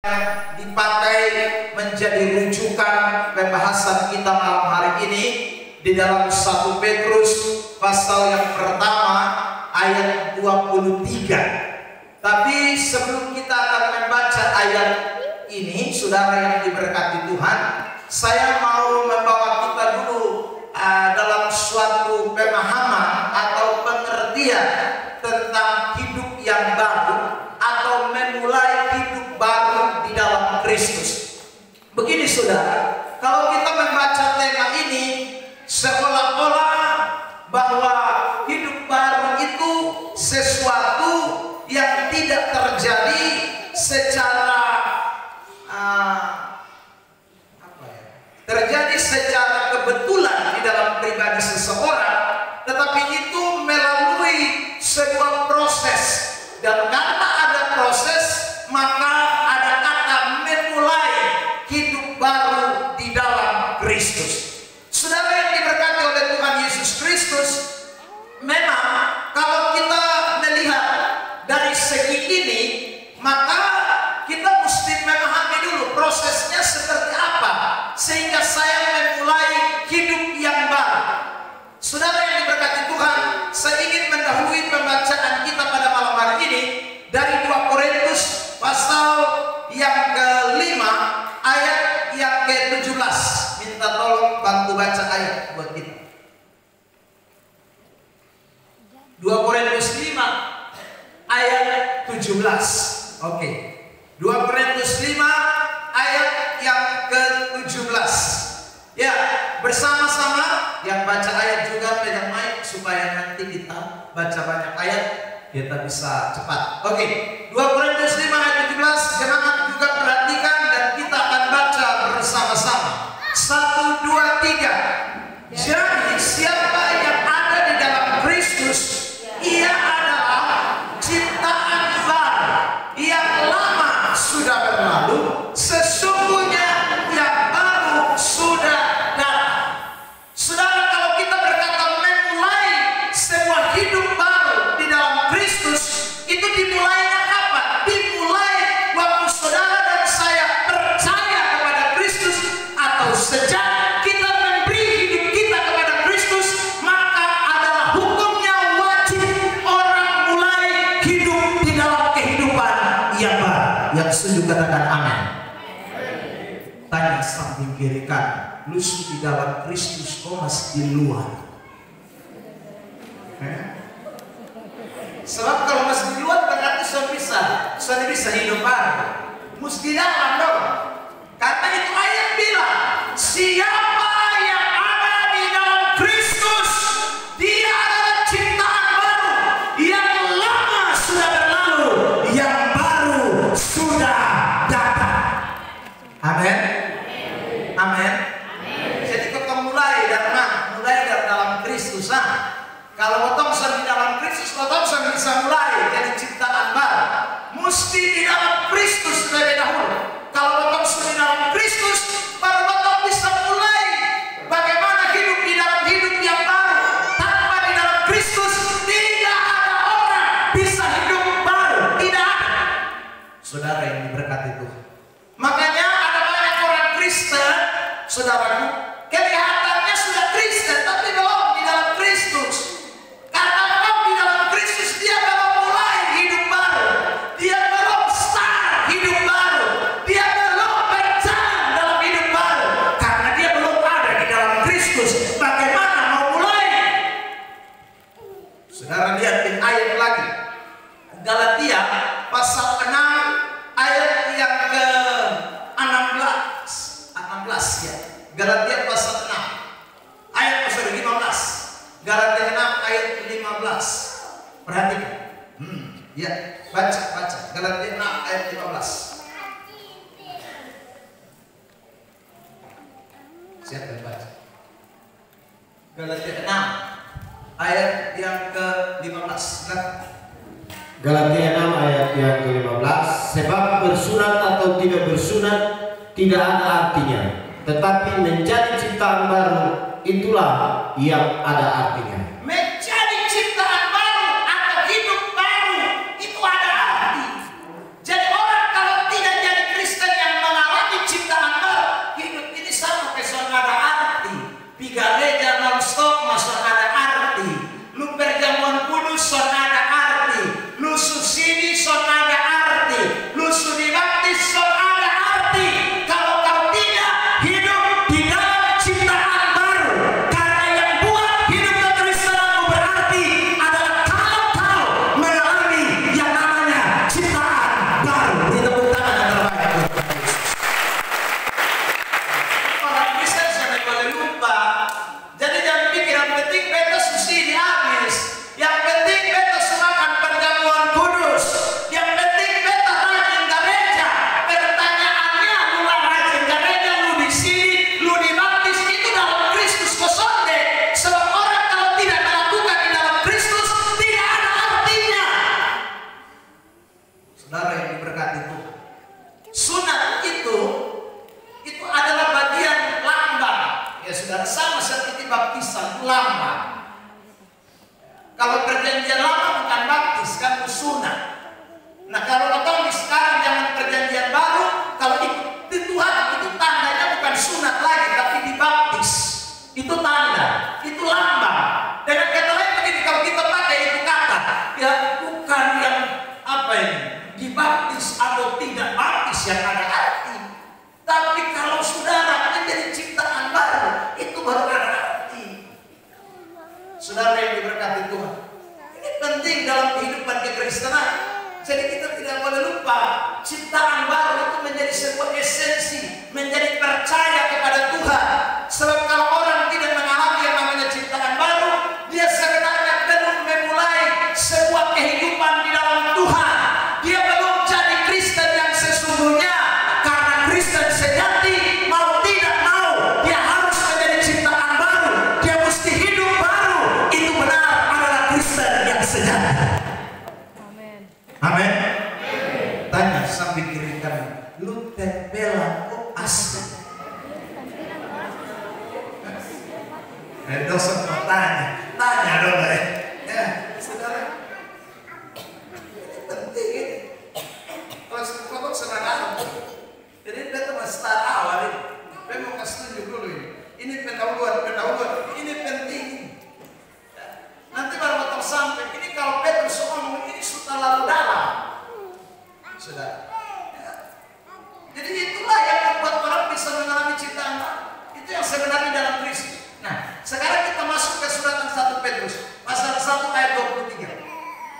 dipakai menjadi rujukan pembahasan kita malam hari ini di dalam 1 Petrus pasal yang pertama ayat 23. Tapi sebelum kita akan membaca ayat ini, saudara yang diberkati Tuhan, saya mau membawa kita dulu dalam suatu pemahaman atau pengertian tentang hidup yang baru atau memulai hidup baru di dalam Kristus. Begini saudara, kalau kita membaca tema ini seolah-olah bahwa hidup baru itu sesuatu yang tidak terjadi secara terjadi secara kebetulan di dalam pribadi seseorang, tetapi itu melalui sebuah proses. Dan karena ada proses, maka ada kata memulai hidup baru di dalam Kristus. Saudara yang diberkati oleh Tuhan Yesus Kristus, memang kalau kita melihat dari segi ini, maka kita mesti memahami dulu prosesnya seperti apa sehingga saya memulai hidup yang baru. Saudara yang diberkati Tuhan, saya ingin mendahului pembacaan kita pada malam hari ini dari 2 Korintus pasal yang ke-5 ayat yang ke-17. Minta tolong bantu baca ayat buat kita. 2 Korintus 5 ayat 17. Oke. 2 Korintus 5 ayat yang ke-17. Ya, bersama-sama yang baca ayat juga pegang mic supaya nanti kita baca banyak ayat, kita bisa cepat. Oke, 2 Korintus 5 ayat 17, jemaat juga perhatikan dan kita akan baca bersama-sama. 1, 2, 3. Jadi siapa yang ada di dalam Kristus, ia adalah ciptaan baru, yang lama sudah berlalu, sesungguhnya yang baru sudah datang. Saudara, kalau kita berkata memulai sebuah hidup baru di dalam Kristus, itu dimulainya kapan? Dimulai waktu saudara dan saya percaya kepada Kristus, atau sejak kita memberi hidup kita kepada Kristus, maka adalah hukumnya wajib orang mulai hidup di dalam kehidupan yang baru. Yang setuju katakan amin. Tanya samping kiri kanan, lu di dalam Kristus, kau masih di luar? Sebab kalau masih di luar berarti sudah bisa hidup baru. Mesti dalam dong. Karena itu ayat bilang, siapa yang ada di dalam Kristus, dia adalah ciptaan baru, yang lama sudah berlalu, yang baru sudah datang. Amin. Amin. Jadi kita mulai dari mana? Mulai dari dalam Kristus. Kalau otong di dalam Kristus, otong bisa mulai jadi ciptaan baru. Mesti di dalam Kristus terlebih dahulu. Kalau otong di dalam Kristus, baru otong bisa mulai bagaimana hidup di dalam hidup yang baru. Tanpa di dalam Kristus, tidak ada orang bisa hidup baru. Tidak ada. Saudara yang diberkati Tuhan. Makanya ada banyak orang Kristen, saudaraku, kelihatannya sudah Kristen tapi belum di dalam Kristus. Karena belum di dalam Kristus, dia belum mulai hidup baru, dia belum start hidup baru, dia belum berjalan dalam hidup baru, karena dia belum ada di dalam Kristus. Bagaimana mau mulai? Saudara lihat di ayat lagi, Galatia pasal 6 ayat yang ke-16 ya. Galatia pasal 6 ayat 15. Galatia 6 ayat 15. Perhatikan. Ya, baca. Galatia 6 ayat 15. Siapa yang baca? Galatia 6 ayat yang ke-15. Galatia 6 ayat yang ke-15. Sebab bersunat atau tidak bersunat tidak ada artinya, tetapi menjadi ciptaan baru itulah yang ada artinya. Menjadi ciptaan baru atau hidup baru itu ada arti. Jadi orang kalau tidak jadi Kristen yang ada arti. Tapi kalau saudara menjadi ciptaan baru, itu baru ada arti. Saudara yang diberkati Tuhan, ini penting dalam kehidupan kekristenan. Jadi kita tidak boleh lupa, ciptaan baru itu menjadi sebuah esensi, menjadi percaya kepada Tuhan. Sebab kalau orang tidak mengalami yang namanya ciptaan baru, dia sebenarnya belum memulai sebuah kehidupan di dalam Tuhan. Dia belum jadi Kristen yang sesungguhnya. Karena Kristen sejati, mau tidak mau, dia harus menjadi ciptaan baru. Dia mesti hidup baru. Itu benar adalah Kristen yang sejati. Amin. Tanya sambil kiri kanan, lu tempelan kok asli? Dosen mau tanya dong ya, saudara. Ini penting ini. Kalau senang amat. Jadi kita masih start awal ini. Saya mau kasih tunjuk dulu ini. Ini pendahuluan. Ini penting. Nanti baru mau sampai. Ini kalau Petrus ngomong ini sudah lalu dalam. Sudah. Ya. Jadi itulah yang membuat orang bisa mengalami ciptaan baru. Itu yang sebenarnya dalam Kristus. Nah, sekarang kita masuk ke suratan 1 Petrus pasal 1 ayat 23.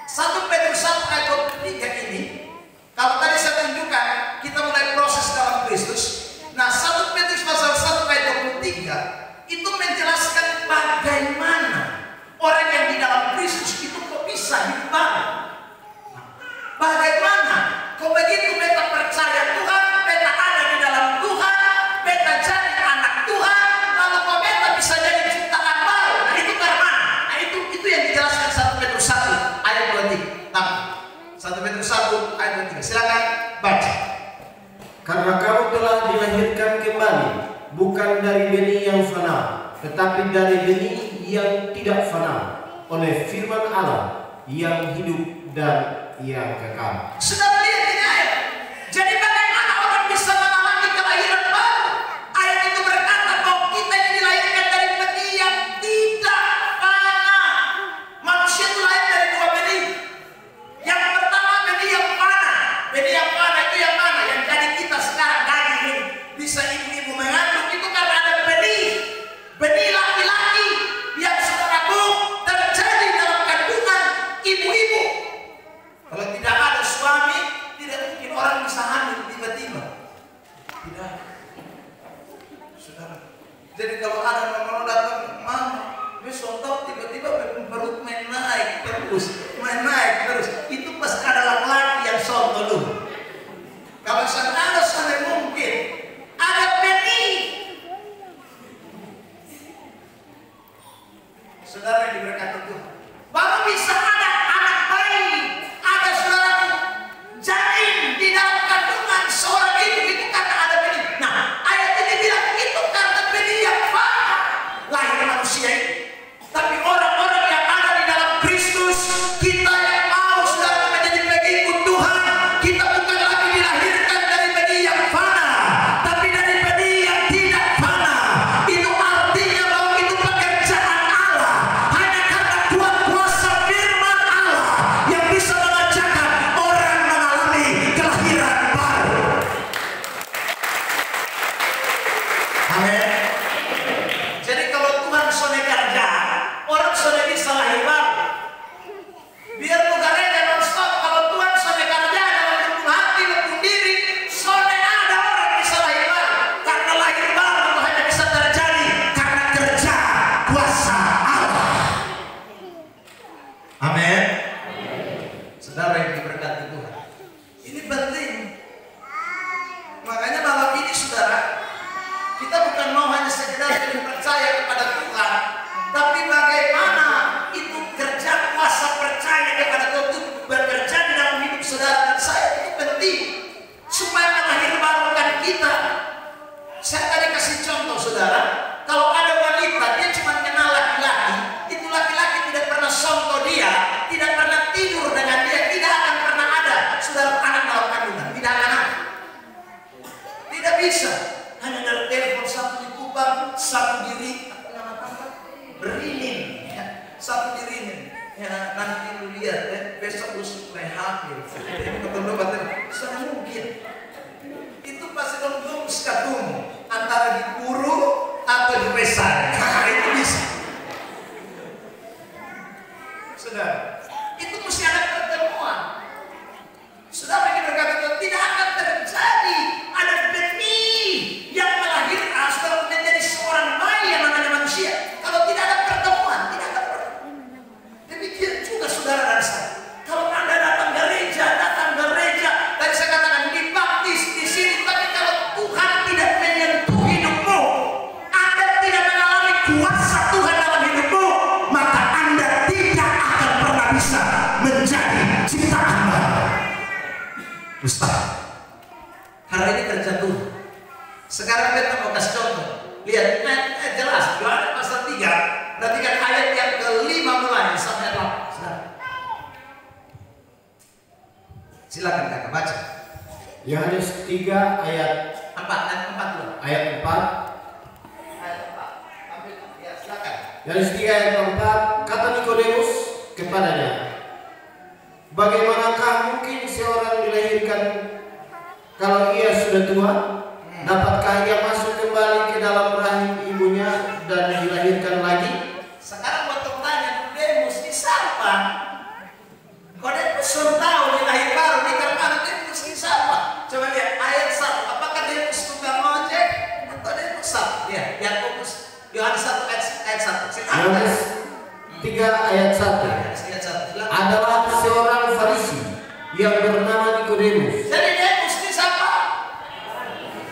1 Petrus 1 ayat 23 ini, kalau tadi saya tunjukkan, kita mulai proses dalam Kristus. Nah, 1 Petrus pasal 1 ayat 23 itu menjelaskan bagaimana orang yang di dalam Kristus itu kok bisa hidup baru. Bagaimana? Kok begitu beta percaya Tuhan, beta ada di dalam Tuhan, beta jadi anak Tuhan, lalu kok beta bisa jadi ciptaan baru. Nah, itu karena mana? Nah, itu yang dijelaskan 1 Petrus 1 ayat 23. Nah, 1 Petrus 1 ayat 23. Silakan baca. Karena kamu telah dilahirkan kembali, bukan dari benih yang fana, tetapi dari benih yang tidak fana, oleh firman Allah yang hidup dan yang kekal. Sudah lihat ini ayat. Jadi bagaimana orang bisa mengalami kelahiran baru? Ayat itu berkata bahwa kita ini dilahirkan dari benih yang tidak fana. Manusia itu lahir dari dua benih. Yang pertama benih yang fana. Benih yang fana itu yang mana? Yang jadi kita sekarang daging ini bisa ibu-ibu mengandung itu karena ada benih. Benih laki-laki yang saudaraku terjadi dalam kandungan ibu-ibu. Kalau tidak ada suami, tidak mungkin orang bisa hamil tiba-tiba. Tidak. Saudara. Jadi kalau ada orang datang, mama, besok tahu tiba-tiba perut main naik terus. Itu pasti ada laki-laki yang sombong dulu. Kalau ada suami mungkin ada benih. Saudara yang diberkati Tuhan, baru bisa ada anak bayi. Ada saudara janin di dalam kandungan seorang ibu itu karena ada benih. Nah, ayat ini bilang itu karena benih yang fana lahir manusia ini. Tapi orang-orang yang ada di dalam Kristus, kita yang mau saudara menjadi pengikut Tuhan, kita bukan lagi dilahirkan dari benih yang fana, tapi dari benih yang tidak fana. Itu artinya bahwa itu pekerjaan Allah. Hanya karena Tuhan kuasa firman Allah yang bisa mengajarkan orang mengalami kelahiran baru. Amin. Jadi kalau Tuhan sone kerja, orang sone bisa lahir baru. Biar negaranya non-stop. Kalau Tuhan sone kerja dalam lubuk hati, lubuk diri, sone ada orang bisa lahir baru. Karena lahir baru itu hanya bisa terjadi karena kerja kuasa Allah. Amin. Saudara yang diberkati Tuhan, ini penting. Makanya malam ini saudara, kita bukan mau hanya sekedar percaya kepada Tuhan, tapi bagaimana itu kerja kuasa percaya kepada Tuhan itu bekerja di dalam hidup saudara dan saya. Itu penting supaya melahirkan kita. Saya tadi kasih contoh saudara, kalau ada wanita dia cuma kenal laki-laki, itu laki-laki tidak pernah sonto dia, tidak pernah tidur dengan dia, tidak akan pernah ada saudara anak dalam kandungan, tidak akan ada. Tidak bisa. Hanya dari telepon satu di Kupang, satu diri berinin, ya. Satu dirinin. Ya, nanti lu lihat ya, besok lu supaya hamil. Ini betul-betul sudah mungkin. Saudara, ini kerja Tuhan. Sekarang kita mau kasih contoh. Lihat, jelas Yohanes pasal 3. Perhatikan ayat yang ke-5 mulai sampai 8. Saudara, silakan kakak baca. Yohanes 3 ayat 4 dulu. Ayat 4. Ayat 4. Ambil ya, silakan. Yohanes 3 ayat 4, kata Nikodemus kepadanya, bagaimanakah mungkin seorang dilahirkan kalau ia sudah tua? Dapatkah ia masuk kembali ke dalam rahim ibunya dan dilahirkan lagi? Sekarang waktu tanya Nikodemus ini siapa? Nikodemus sudah tahu dia lahir baru, ini karena Nikodemus ini siapa? Coba lihat ayat 1. Apakah dia tukang ojek atau dia pusat? Ya, Yakobus Yohanes 1 ayat 1. Yohanes 3 ayat 1. Adalah seorang Farisi yang bernama Nikodemus. Jadi Nikodemus ini siapa?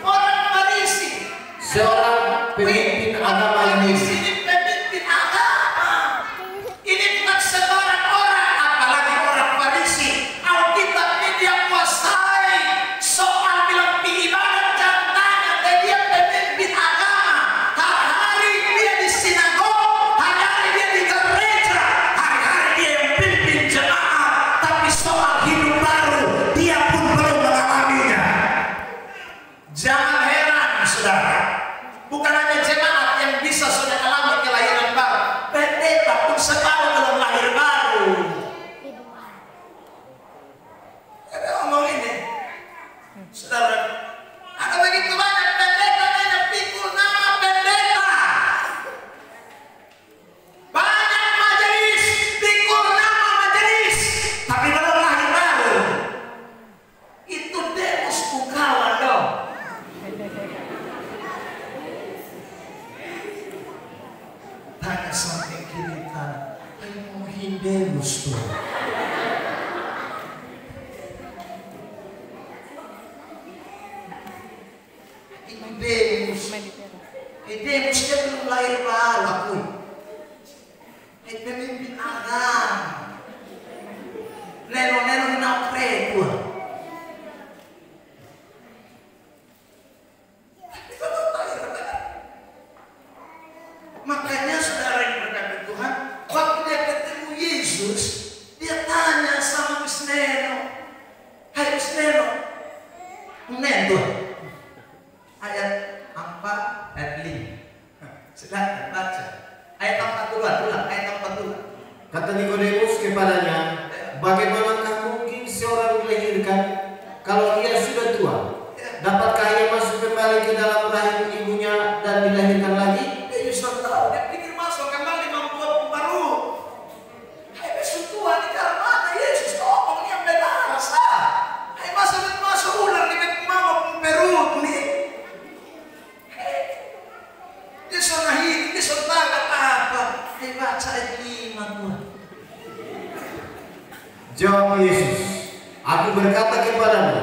Orang Farisi. Seorang pemimpin agama Yahudi. Ini pemimpin agama. Ini bukan sembarang orang, apalagi orang Farisi. Alkitab ini dia kuasai soal bilang ibadat, jangan tanya. Dan dia pemimpin agama. Hari-hari dia di sinagog, hari-hari dia di gereja, hari-hari dia yang pimpin jemaat. Tapi soal hidup baru dia pun belum mengalaminya. Jangan heran, saudara. Bukan hanya jemaat yang bisa sudah alami kelahiran baru, pendeta pun setahun belum lahir baru. Ada ngomong ini, saudara. Ada begitu banyak pendeta yang pikul nama pendeta. Banyak majelis pikul nama majelis, tapi belum lahir baru. Itu Deus kawan dong. Tanya sampai kiri kanan, ayo mau Deus tuh. Itu Deus. Deus dia belum lahir baru aku. Pemimpin agama. Neno nak preto. Makanya saudara yang berkata Tuhan, waktu dia ketemu Yesus, dia tanya sama Neno, hai Neno, Tuhan. Ayat 4 ayat 5. Silakan baca. Ayat 4 dulu, ayat 4 dulu. Kata Nikodemus kepadanya, bagaimanakah mungkin seorang dilahirkan kalau ia sudah tua? Dapatkah ia masuk kembali ke dalam rahim ibunya dan dilahirkan lagi? Dia sudah tahu, dia pikir masuk kembali membuat baru. Hai besok tua di dalam mana Yesus tolong yang benar sah. Hai masuk ular di bed mama perut nih. Dia sudah hidup, dia sudah tahu apa. Hai baca ayat 5 Tuhan. Jawab Yesus, aku berkata kepadamu,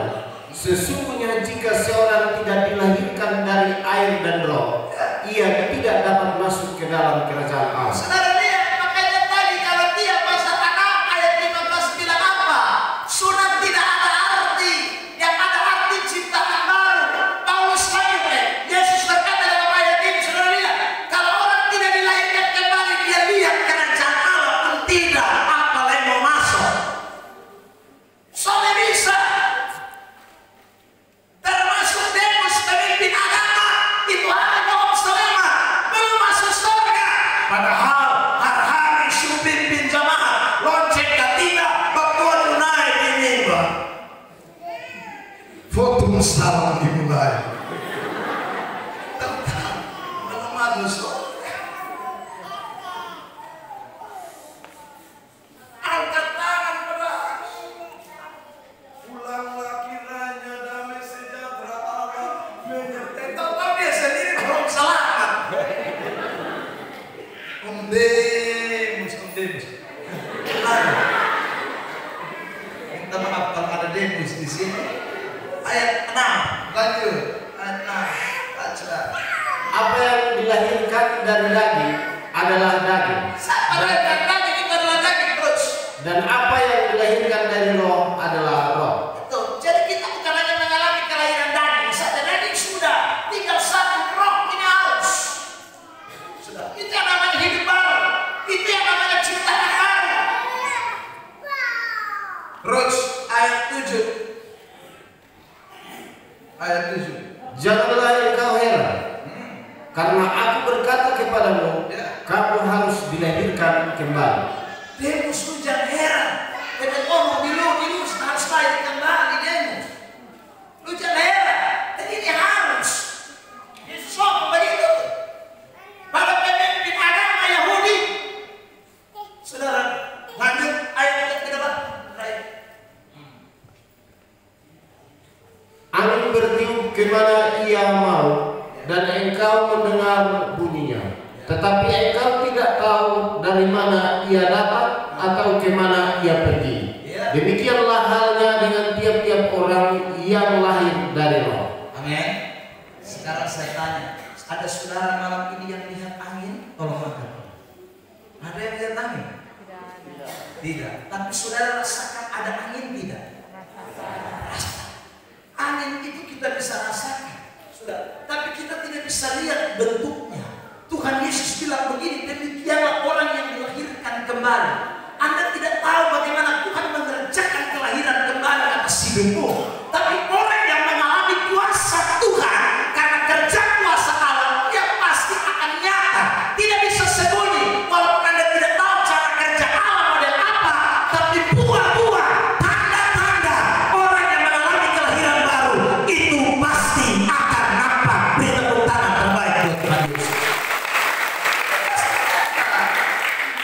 sesungguhnya jika seorang tidak dilahirkan dari air dan roh, ia tidak dapat masuk ke dalam kerajaan Allah. Saudara lihat, makanya tadi kalau dia pasal 6 ayat 15 bilang apa? Sunat tidak ada arti, yang ada arti ciptaan baru. Paulus lagi, Yesus berkata dalam ayat ini, saudara lihat, kalau orang tidak dilahirkan kembali, dia lihat kerajaan Allah pun tidak, apalagi mau masuk. Soalnya bisa. Termasuk Deus pemimpin agama itu ada kaum selama belum masuk surga. Padahal hari-hari pimpin jamaah lonceng ketiga bakal naik di mimbar. Foto salam dimulai. Tetap belum masuk surga. Angkat tangan pedas. Ulanglah kiranya damai sejahtera Allah menyertai. Tahu dia sendiri belum selamat. Demus. Minta maaf kalau ada Demus di sini. Ayat 6, lanjut. Ayat 6, baca. Apa yang dilahirkan dari daging adalah daging. Dari daging itu adalah daging terus. Dan apa yang dilahirkan dari roh adalah roh. Betul. Jadi kita bukan hanya mengalami kelahiran daging, ayat 7. Janganlah engkau heran, karena aku berkata kepadamu, kamu harus dilahirkan kembali. Demus, lu jangan heran. Dengan orang di lu harus lahir kembali, Demus. Lu jangan heran. Dan ini harus. Yesus ngomong begitu. Pada pemimpin agama Yahudi. Saudara, lanjut ayat ke depan. Angin bertiup kemana ia mau, dan engkau mendengar bunyinya. Tetapi engkau tidak tahu dari mana ia datang atau kemana ia pergi. Demikianlah halnya dengan tiap-tiap orang yang lahir dari Roh. Amin. Sekarang saya tanya, ada saudara malam ini yang lihat angin? Tolong angkat. Ada yang lihat angin? Tidak. Tapi saudara rasakan ada angin tidak? Angin itu kita bisa rasakan, sudah. Tapi kita tidak bisa lihat bentuknya. Tuhan Yesus bilang begini, demikianlah orang yang dilahirkan kembali. Anda tidak tahu bagaimana Tuhan mengerjakan kelahiran kembali atas hidupmu. Tapi orang yang mengalami kuasa Tuhan karena kerja kuasa Allah, dia pasti akan nyata. Tidak bisa sembunyi. Walaupun Anda tidak tahu cara kerja Allah model apa, tapi buah-buah, tanda-tanda orang yang mengalami kelahiran baru itu pasti akan nampak. Beri tepuk tangan terbaik buat Tuhan Yesus.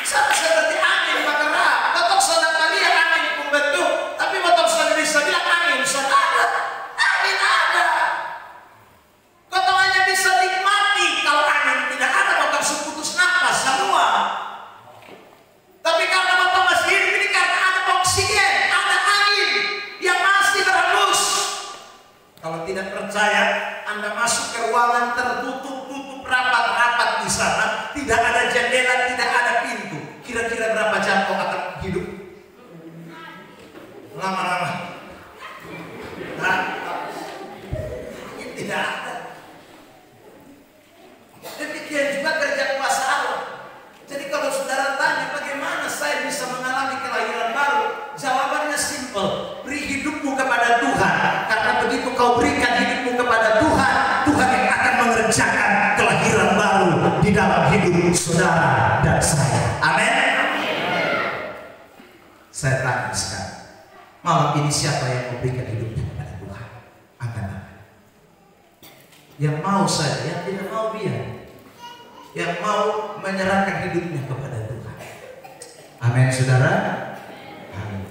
Sama seperti angin bergerak. Betul saudara lihat angin membentuk, tapi betul saudara bisa bilang angin saudara. Angin ada. Betul hanya bisa nikmati kalau angin tidak ada, betul putus nafas semua. Tapi karena betul masih hidup ini karena ada oksigen, ada angin yang masih berhembus. Kalau tidak percaya, Anda masuk ke ruangan tertutup rapat-rapat di sana, tidak ada jendela, tidak ada pintu. Kira-kira berapa jam kau akan hidup? Lama-lama. Nah, ini tidak ada. Demikian juga kerja kuasa Allah. Jadi kalau saudara tanya bagaimana saya bisa mengalami kelahiran baru, jawabannya simpel. Beri hidupmu kepada Tuhan. Karena begitu kau berikan hidupmu kepada Tuhan, Tuhan yang akan mengerjakan kelahiran baru di dalam hidup saudara dan saya. Amin. Saya tanya sekarang, malam ini siapa yang memberikan hidupnya kepada Tuhan? Angkat-angkat. Yang mau saja, yang tidak mau biar. Yang mau menyerahkan hidupnya kepada Tuhan. Amin, saudara. Amin.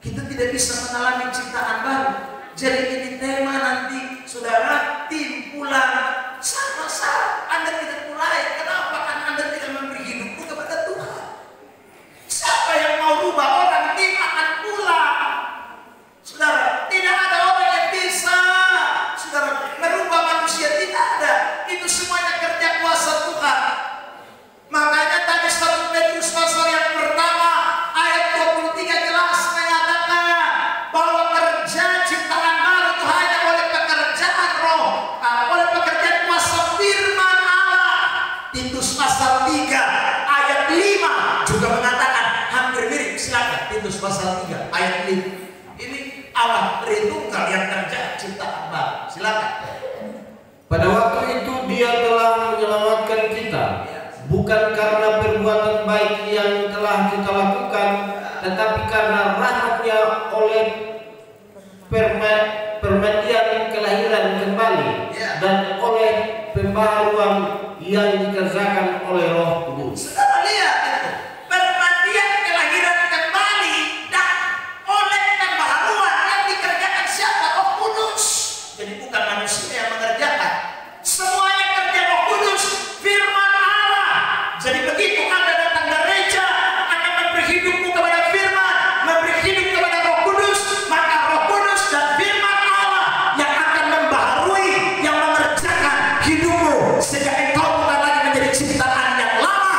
Kita tidak bisa mengalami ciptaan baru. Jadi ini tema nanti, saudara, tim pulang sama-sama. Anda tidak mulai. Kenapa? Karena Anda tidak memberi hidupmu kepada Tuhan. Siapa yang mau rubah orang, tim akan pulang. Saudara, tidak ada orang yang bisa, saudara, merubah manusia. Tidak ada. Itu semuanya kerja kuasa Tuhan. Makanya tadi 1 Petrus pasal yang pertama ayat 23 jelas menyatakan bahwa kerja ciptaan baru itu hanya oleh pekerjaan roh, oleh pekerjaan kuasa firman Allah. Titus pasal 3 ayat 5 juga mengatakan hampir mirip. Silakan Titus pasal 3 ayat 5. Ini Allah Tritunggal yang kerja ciptaan baru. Silakan. Pada waktu itu dia telah menyelamatkan kita, bukan karena perbuatan baik yang telah kita lakukan, tetapi karena rahmat-Nya oleh permatian kelahiran kembali dan oleh pembaharuan yang dikerjakan oleh Roh Kudus. Saudara lihat itu, permatian kelahiran kembali dan oleh pembaharuan yang dikerjakan siapa? Roh Kudus. Jadi bukan manusia yang mengerjakan. Semuanya kerja Roh Kudus, firman Allah. Jadi begitu Anda datang ke gereja, Anda memberi hidupmu kepada firman, memberi hidup kepada Roh Kudus, maka Roh Kudus dan firman Allah yang akan membaharui, yang mengerjakan hidupmu sehingga engkau bukan lagi menjadi ciptaan yang lama,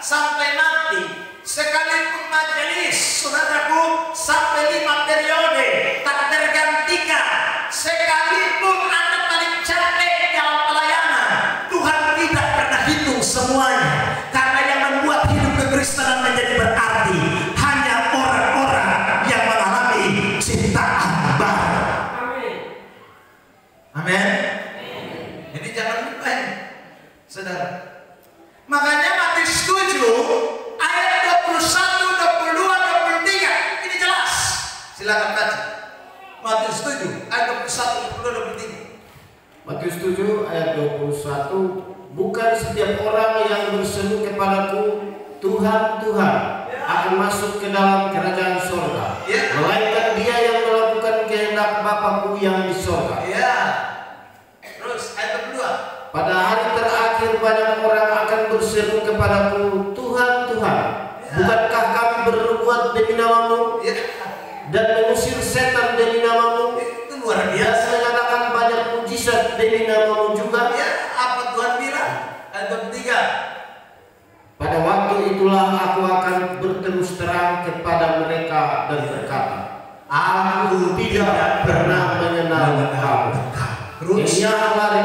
sampai mati. Sekalipun majelis, saudaraku, sampai 5 periode tak tergantikan. Sekalipun Anda paling capek dalam pelayanan, Tuhan tidak pernah hitung semuanya. Karena yang membuat hidup kekristenan menjadi berarti hanya orang-orang yang mengalami ciptaan baru. Amin. Jadi jangan lupa ini, saudara. Makanya Matius 7 ayat 21, 22, 23 ini jelas. Silakan baca. Matius 7 ayat 21, 22, 23. Matius 7 ayat 21, bukan setiap orang yang berseru kepadaku, Tuhan, Tuhan, akan masuk ke dalam kerajaan sorga, melainkan dia yang melakukan kehendak Bapa-Ku yang di sorga. Terus ayat kedua. Pada hari terakhir banyak orang akan berseru kepadaku, Tuhan, Tuhan, bukankah kami berbuat demi namamu dan mengusir setan demi namamu? Itu luar biasa. Dan mengadakan banyak mujizat demi namamu juga. Apa Tuhan bilang? Ayat ketiga. Pada waktu itulah aku akan berterus terang kepada mereka dan berkata, aku tidak pernah mengenal kamu. Janganlah lari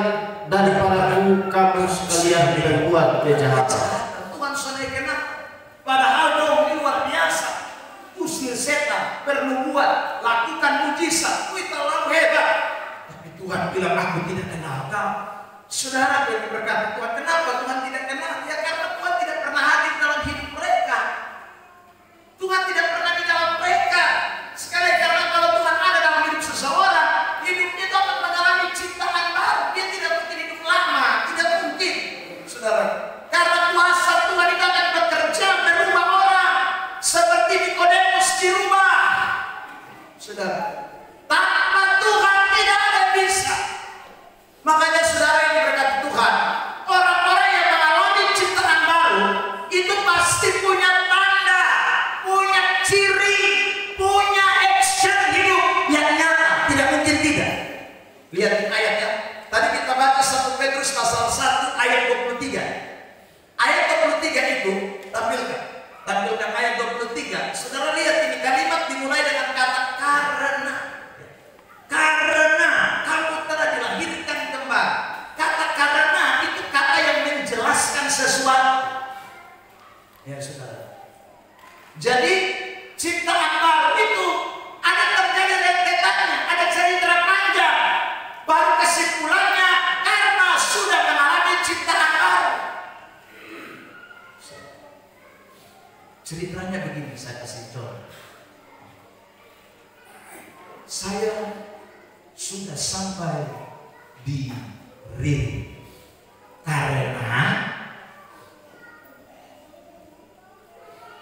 daripadaku kamu sekalian berbuat kejahatan. Tuhan sudah kenal. Padahal dong luar biasa. Usir setan, bernubuat, lakukan mujizat. Itu terlalu hebat. Tapi Tuhan bilang aku tidak kenal kamu. Saudara yang berkata Tuhan, kenapa Tuhan tidak kenal? Ya karena Tuhan tidak pernah hadir dalam hidup mereka. Tuhan tidak pernah di dalam mereka. Sekali karena kalau Tuhan ada dalam hidup seseorang, hidupnya itu akan mengalami ciptaan baru. Dia tidak mungkin hidup lama, tidak mungkin, saudara. Karena kuasa Tuhan itu akan bekerja merubah orang, seperti Nikodemus di rumah, saudara. Tanpa Tuhan tidak ada yang bisa. Makanya saudara yang berkata Tuhan, orang-orang yang mengalami ciptaan baru itu pasti punya tanda, punya ciri, punya action hidup yang nyata, tidak mungkin tidak. Lihat ayatnya. Tadi kita baca 1 Petrus pasal 1 ayat 23. Ayat 23 itu tampilkan ayat 23. Saudara lihat ini kalimat dimulai dengan kata karena. Karena kamu telah dilahirkan kembali. Kata karena itu kata yang menjelaskan sesuatu. Ya saudara. Jadi ciptaan baru itu ada terjadi rentetannya, ada cerita panjang. Baru kesimpulannya karena sudah mengalami ciptaan baru. Ceritanya begini, saya kasih contoh. Saya sudah sampai di ring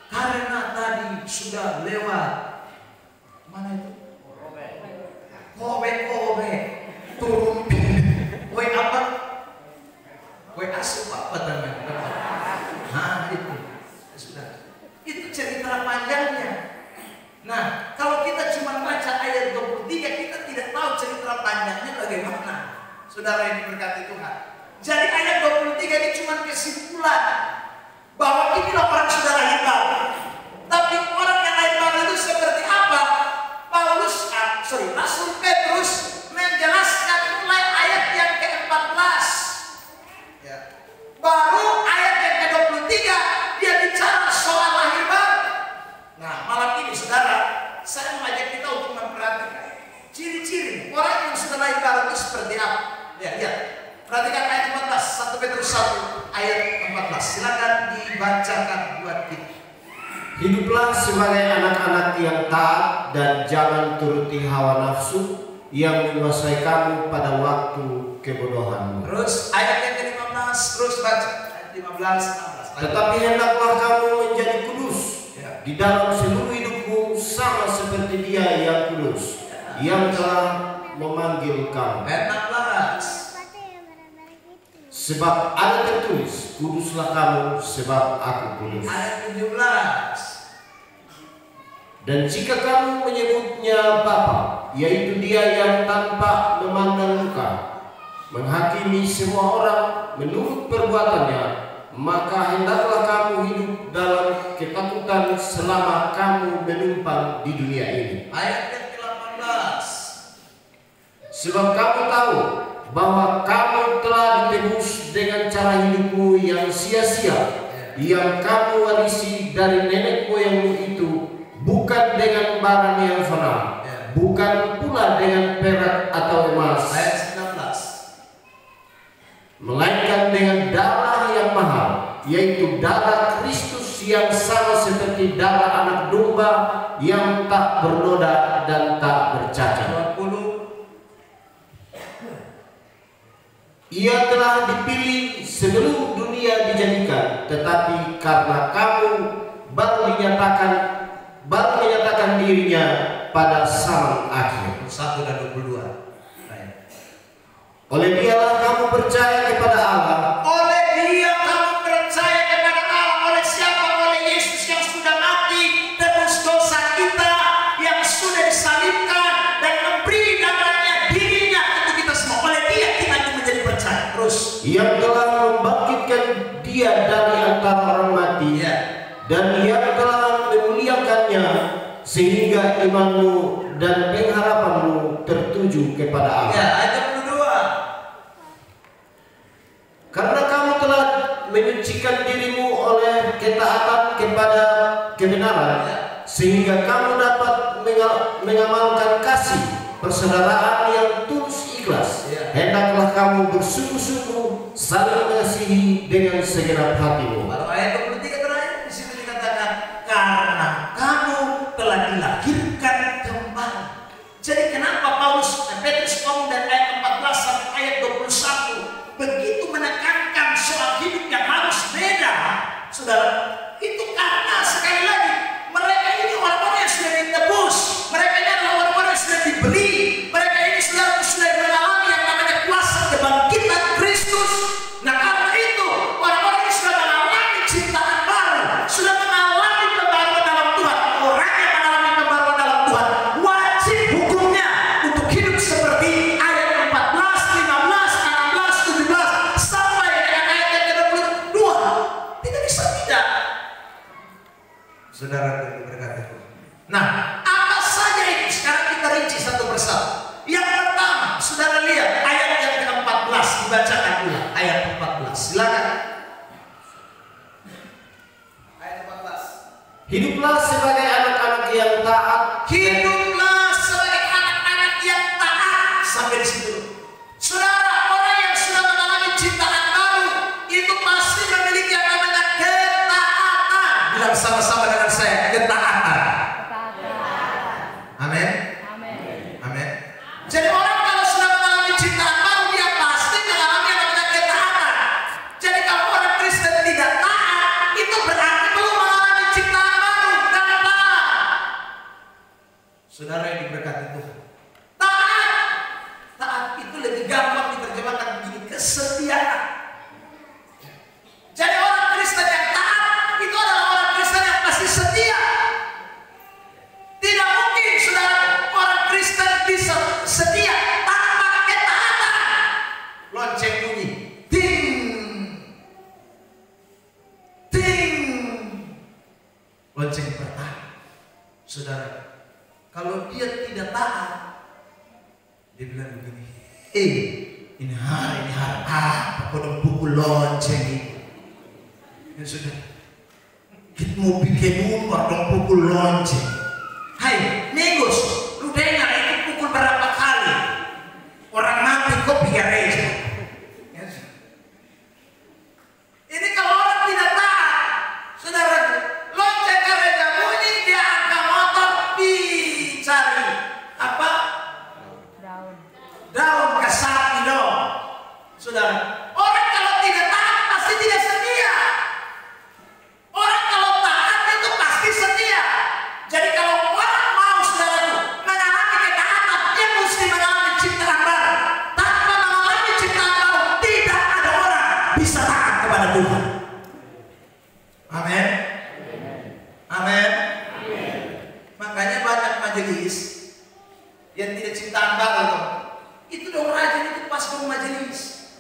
karena tadi sudah lewat mana itu? Kobe turun. Kue apa? Kue asup apa namanya? Nah itu sudah. Itu cerita panjangnya. Nah, kalau kita cuma baca ayat 23, kita tidak tahu cerita panjangnya bagaimana. Saudara yang diberkati Tuhan. Jadi ayat 23 ini cuma kesimpulan bahwa inilah orang sudah lahir baru. Tapi orang yang lahir baru itu seperti apa? Rasul Petrus menjelaskan mulai ayat yang ke-14. Ya. Baru ayat yang ke-23 dia bicara soal lahir baru. Nah, malam ini saudara, saya mengajak kita untuk memperhatikan ciri-ciri orang yang sudah lahir baru itu seperti apa. Ya, lihat. Perhatikan ayat 14, 1 Petrus 1 ayat 14. Silakan dibacakan buat kita. Hiduplah sebagai anak-anak yang taat dan jangan turuti hawa nafsu yang menguasai kamu pada waktu kebodohanmu. Terus ayat yang ke-15, terus baca. Ayat 15, 16. Tetapi hendaklah kamu menjadi kudus di dalam seluruh hidupmu sama seperti Dia yang kudus, yang telah memanggil kamu. Ayat 16. Sebab ada tertulis, kuduslah kamu sebab aku kudus. Ayat 17. Dan jika kamu menyebutnya Bapa, yaitu Dia yang tanpa memandang muka, menghakimi semua orang menurut perbuatannya, maka hendaklah kamu hidup ketakutan selama kamu menumpang di dunia ini. Ayat yang ke-18. Sebab kamu tahu bahwa kamu telah ditebus dengan cara hidupmu yang sia-sia, yang kamu warisi dari nenek moyangmu itu, bukan dengan barang yang fana, bukan pula dengan perak atau emas, Ayat 19. melainkan dengan darah yang mahal, yaitu darah Kristus yang sama seperti darah anak domba yang tak bernoda dan tak bercacat. 20. Ia telah dipilih sebelum dunia dijadikan, tetapi karena kamu baru menyatakan dirinya pada zaman akhir. 1 dan 22. Oleh Dialah kamu percaya kepada Allah. Oleh Dia kamu percaya kepada Allah. Oleh siapa? Oleh Yesus yang sudah mati tebus dosa kita, yang sudah disalibkan dan memberi darahnya, dirinya untuk kita semua. Oleh Dia kita itu menjadi percaya. Terus, Yang telah membangkitkan Dia dari antara orang mati, dan Yang telah memuliakannya, sehingga imanmu dan pengharapanmu tertuju kepada Allah. ya, ayat 22. Karena kamu telah menyucikan dirimu oleh ketaatan kepada kebenaran, sehingga kamu dapat mengamalkan kasih persaudaraan yang tulus ikhlas. Hendaklah kamu bersungguh-sungguh saling mengasihi dengan segenap hatimu. Lalu ayat 23 terakhir di situ dikatakan, karena kamu telah dilahirkan kembali. Jadi kenapa Petrus ngomong dari ayat 14 sampai ayat 21 begitu menekankan soal hidup yang harus beda, saudara? Itu karena sekali lagi mereka ini orang-orang yang sudah ditebus, mereka ini adalah orang-orang yang sudah dibeli, mereka ini sudah mengalami yang namanya kuasa kebangkitan Kristus. Nah, karena itu orang-orang ini sudah mengalami ciptaan baru, sudah mengalami pembaruan dalam Tuhan. Orang yang mengalami pembaruan dalam Tuhan wajib hukumnya untuk hidup seperti ayat 14, 15, 16, 17 sampai dengan ayat yang ke-22. Tidak bisa tidak, saudara berkata. Nah, apa saja itu? Sekarang kita rinci satu persatu. Yang pertama, saudara lihat ayat yang ke-14, dibacakan ulang ayat 14. Silakan. Ayat 14. Hiduplah sebagai anak-anak yang taat. Hiduplah sebagai anak-anak yang taat. Sampai di situ. Saudara, orang yang sudah mengalami ciptaan baru itu pasti memiliki yang namanya ketaatan. Bilang sama-sama dengan saya, ketaatan. Amin. Amin. Jadi orang kalau sudah mengalami ciptaan baru, dia pasti mengalami yang namanya ketaatan. Jadi kalau orang Kristen tidak taat, itu berarti belum mengalami ciptaan baru. Jangan taat. Saudara yang diberkati Tuhan, taat itu lebih gampang diterjemahkan begini, kesetiaan. Jadi orang Kristen yang taat itu adalah orang Kristen yang pasti setia. Tidak mungkin saudara orang Kristen bisa setia tanpa ketaatan. Lonceng bunyi, ting, ting. Lonceng pertama, saudara. Kalau dia tidak taat, dia bilang begini, ini hari apa kau dong pukul lonceng itu? Ya sudah, kita mau bikin umur dong pukul lonceng. Hai, Negus, lu dengar itu pukul berapa kali? Orang mati kok pikir aja. Ini kalau orang tidak taat, saudara, lonceng gereja bunyi, dia angkat motor, cari apa? Daun kesapi dong. Saudara, orang kalau tidak taat pasti tidak setia. Orang kalau taat itu pasti setia. Jadi kalau orang mau saudaraku mengalami ketaatan, dia mesti mengalami ciptaan baru. Tanpa mengalami ciptaan baru, tidak ada orang bisa taat kepada Tuhan. Amin. Amin. Makanya banyak majelis yang tidak ciptaan baru dong. Itu dong rajin itu pas dong majelis.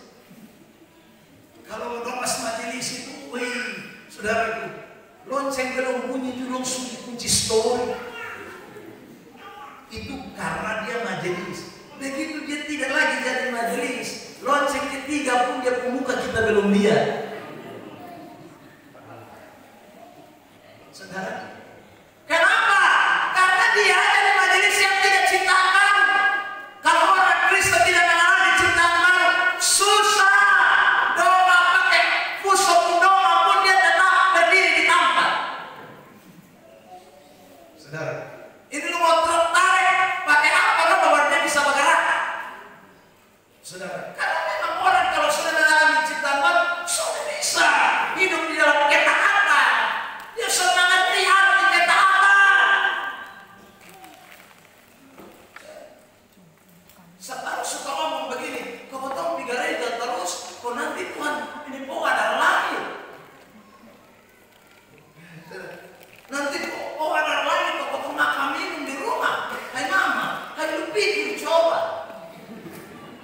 Kalau dong pas majelis itu, wih, saudaraku, Lonceng belum bunyi dulu kunci story. Itu karena dia majelis. Begitu dia tidak lagi jadi majelis, lonceng ketiga pun dia pemuka kita belum lihat. Saudara, kenapa? Karena dia ada majelis yang tidak ciptaan baru. Kalau orang Kristen tidak mengalami ciptaan baru, susah. Doa pakai pusok doa pun dia tetap berdiri di tempat. Saudara, ini lu mau tertarik pakai apa lo bahwa dia bisa bergerak? Saudara, karena memang orang kalau sudah mengalami ciptaan baru sudah bisa hidup di dalam ketaatan. Dia semangat lihat di ketaatan. Sekarang suka ngomong begini, kau tahu di gereja terus, kau nanti Tuhan ini kau ada lagi. Nanti kau ada lagi, kau makan minum di rumah. Hai mama, hai lu pikir coba.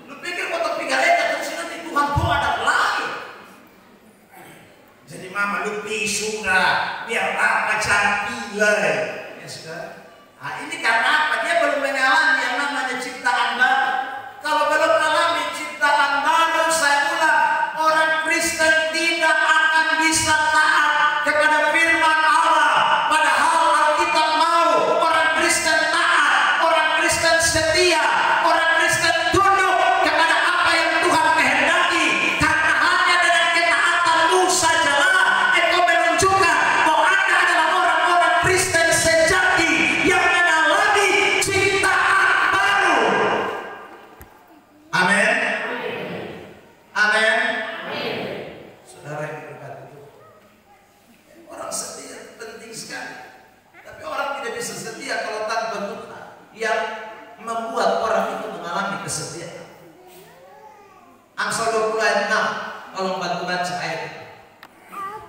Lu pikir kau pergi gereja terus nanti Tuhan kau ada lagi. Jadi mama lu sudah biar apa cantik ya sudah. Nah, ini karena apa? Dia belum mengalami yang namanya ciptaan baru. Kalau belum mengalami ciptaan baru, saya ulang, orang Kristen tidak akan bisa taat kepada firman Allah. Padahal Alkitab mau orang Kristen taat, orang Kristen setia, orang Kristen tunduk kepada apa yang Tuhan kehendaki. Karena hanya dengan ketaatanmu sajalah engkau menunjukkan bahwa Anda adalah orang-orang Kristen sejati yang mengalami ciptaan baru. Amin. Amin. Saudara yang berkata itu, orang setia penting sekali. Tapi orang tidak bisa setia kalau tanpa Tuhan yang membuat orang itu mengalami kesetiaan. Amsal 20 ayat 6. Kalau bantu baca ayat itu.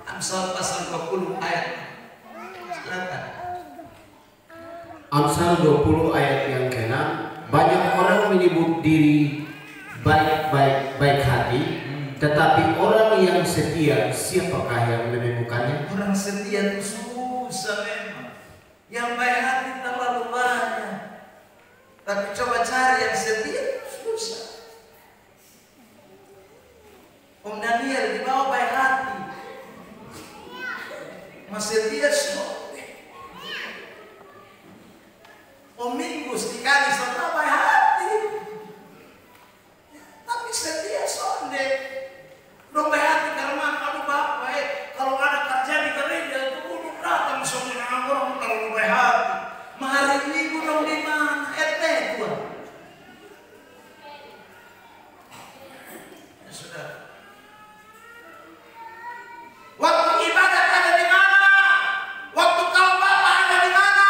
Amsal pasal 20 ayat 6. Silakan. Amsal 20 ayat yang ke-6. Banyak orang menyebut diri baik hati, tetapi orang yang setia, siapakah yang menemukannya? Orang setia itu susah memang. Yang baik hati terlalu banyak. Tapi coba cari yang setia susah. Om Daniel di bawah baik hati. Mas setia semua. Om Minggus di kali sama baik hati. Tapi setia sonde. Dong baik hati karena kamu baik. Kalau ada kerja di gereja itu kudu datang sonde dengan orang kalau baik hati. Hari Minggu dong di mana? Tuhan. Ya sudah. Waktu ibadah ada di mana? Waktu kaum bapak ada di mana?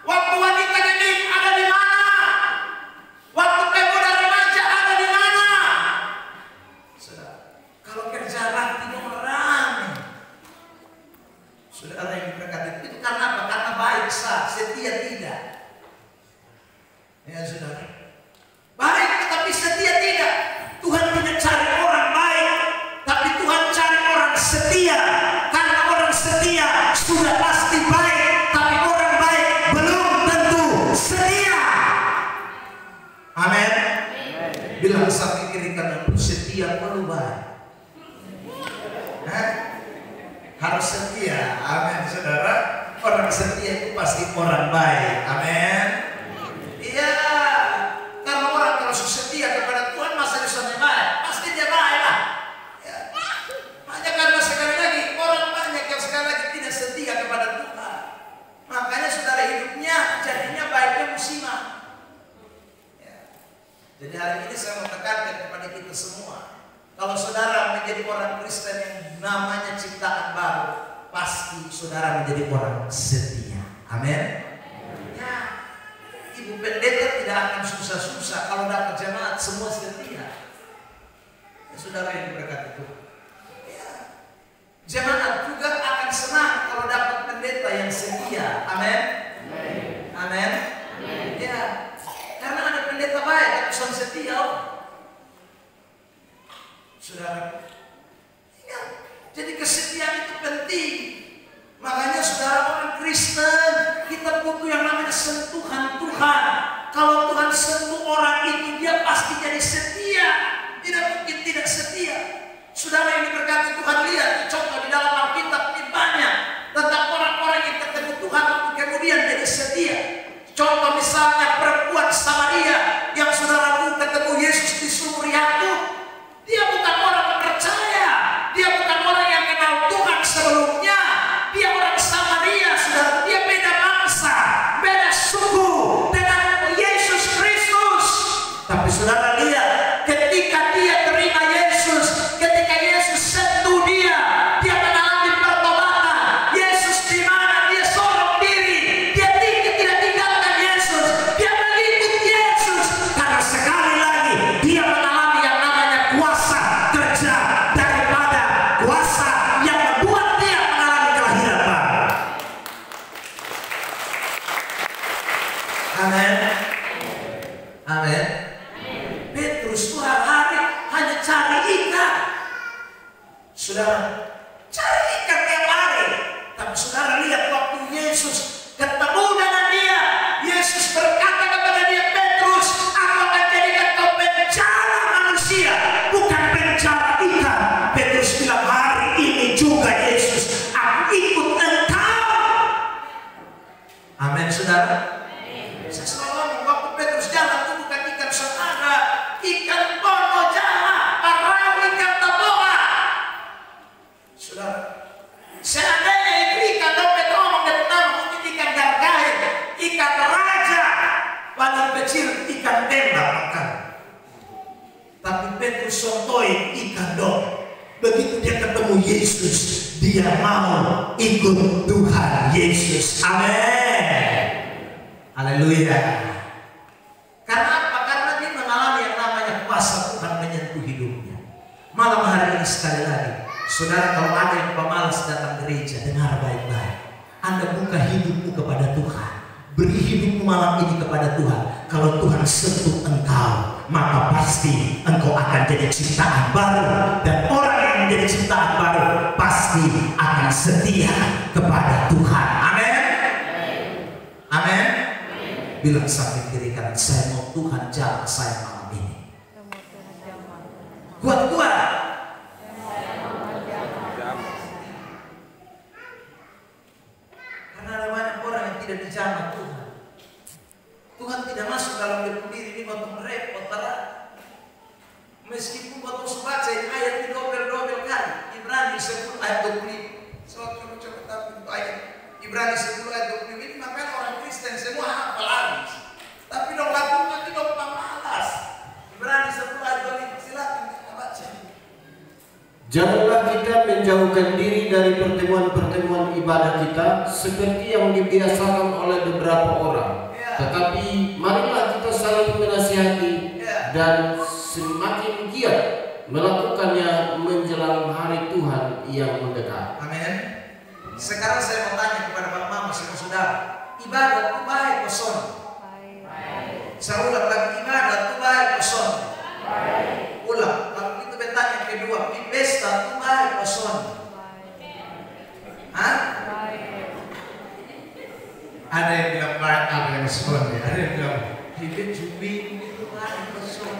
Waktu wanita didik ada di mana? Waktu pemuda remaja ada di mana? Saudara, kalau kerja bakti nomor rame. Saudara yang diberkati itu karena apa? Karena baik sah, setia tidak. Ya saudara, baik tetapi setia tidak. Tuhan tidak cari orang baik, tapi Tuhan cari orang setia. Karena orang setia sudah pasti baik, tapi orang baik belum tentu setia. Amin. Bilang sampai kiri kanan, setia perlu baik. Harus setia. Amin saudara. Orang setia itu pasti orang baik. Amin. Iya. Karena orang kalau setia kepada Tuhan masa dia baik, pasti dia baik lah. Ya. Hanya karena sekali lagi orang banyak yang sekali lagi tidak setia kepada Tuhan. Makanya saudara hidupnya jadinya baiknya musiman. Ya. Jadi hari ini saya mau tekankan kepada kita semua. Kalau saudara menjadi orang Kristen yang namanya ciptaan baru, pasti saudara menjadi orang setia. Amin. Ya, ibu pendeta tidak akan susah-susah kalau dapat jemaat semua setia. Ya, saudara yang diberkati Tuhan. Ya, jemaat juga akan senang kalau dapat pendeta yang setia. Amin. Amin. Ya, karena ada pendeta baik tapi setia. Saudara, ya, jadi kesetiaan itu penting. Tuhan. Kalau Tuhan sentuh orang itu, dia pasti jadi setia. Tidak mungkin tidak setia. Saudara yang diberkati Tuhan, lihat contoh di dalam Alkitab ini banyak tentang orang-orang yang ketemu Tuhan kemudian jadi setia. Contoh misalnya perempuan Samaria yang saudaraku ketemu Yesus di sumur Yakub. Dia bukan orang yang percaya, dia bukan orang yang kenal Tuhan sebelumnya. Dia orang Samaria, saudara. Dia beda bangsa, beda suku dengan Yesus Kristus. Tapi saudara lihat, ketika dia terima Yesus, ketika Yesus sentuh dia, dia mengalami pertobatan. Yesus di mana? Dia sorong diri, dia tidak tinggalkan Yesus, dia mengikut Yesus. Karena sekali lagi dia mengalami yang namanya kuasa kerja daripada kuasa yang membuat dia mengalami kelahiran baru. Amin. Amin. Petrus tuh hari hanya cari ikan. Saudara, cari ikan tiap hari. Tapi saudara lihat waktu Yesus ketemu dengan dia, Yesus berkata kepada dia, Petrus, aku akan jadikan kau penjara manusia, bukan penjara ikan. Petrus bilang, hari ini juga Yesus, aku ikut engkau. Amin, saudara. Saya selalu ngomong, waktu Petrus jalan itu bukan ikan saudara, ikan bono jalan, parau ikan taboa. Saudara, seandainya itu ikan dompet omong dan enam, mungkin ikan gargain, ikan raja, paling kecil ikan tembak makan. Tapi Petrus sontoi ikan dompet. Begitu dia ketemu Yesus, dia mau ikut Tuhan Yesus. Amin. Haleluya. Karena apa? Karena dia mengalami yang namanya kuasa Tuhan menyentuh hidupnya. Malam hari ini sekali lagi, saudara, kalau ada yang pemalas datang gereja, dengar baik-baik. Anda buka hidupmu kepada Tuhan. Beri hidupmu malam ini kepada Tuhan. Kalau Tuhan sentuh engkau, maka pasti engkau akan jadi ciptaan baru. Dan orang yang menjadi ciptaan baru pasti akan setia kepada Tuhan. Amin. Amin. Bilang sambil kiri kanan, saya mau Tuhan jalan saya malam ini. Kuat-kuat. Karena ada banyak orang yang tidak dijamah Tuhan. Tuhan tidak masuk dalam diri ini untuk repot. Meskipun waktu baca ayat ini dobel-dobel kali, Ibrani 10 ayat 25. Coba tahu ayat Ibrani 10 ayat 25 ini, makanya orang Kristen semua hafal habis. Tapi dong lakukan itu dong pemalas. Ibrani 10 ayat 25, silakan kita baca. Janganlah kita menjauhkan diri dari pertemuan-pertemuan ibadah kita seperti yang dibiasakan oleh beberapa orang. Tetapi marilah kita saling menasihati dan semakin giat melakukannya menjelang hari Tuhan yang mendekat. Amin. Sekarang saya mau tanya kepada Bapak Mama, saudara, ibadah itu baik peson. Saya ulang lagi, ibadah itu baik peson. Ulang, lalu itu bertanya yang kedua, pesta itu baik peson. Hah? Ada yang bilang baik, ada yang peson. Ada yang bilang hidup jubing itu baik peson.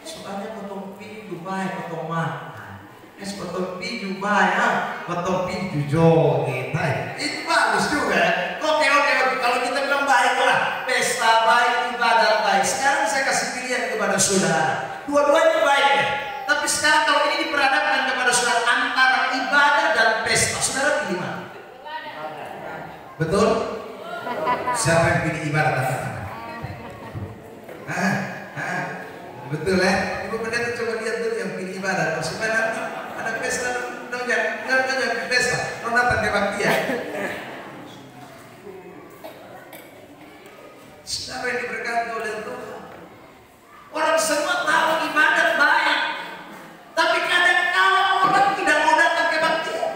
Soalnya potong pintu baik, potong makan. Potong pintu baik, potong pintu joget. Itu bagus juga. Oke. Kalau kita bilang baiklah, pesta baik, ibadah baik. Sekarang saya kasih pilihan kepada saudara. Dua-duanya baik ya. Tapi sekarang kalau ini diperhadapkan kepada saudara antara ibadah dan pesta, saudara pilih mana? Betul? Siapa yang pilih ibadah? Betul ya? Ibu pendeta coba lihat dulu yang pilih ibadah. Supaya nanti ada pesta, jangan pesta, datang ke baktian. Saudara yang diberkati oleh Tuhan. Orang semua tahu ibadat baik, tapi kadang kalau orang tidak mau datang ke baktian,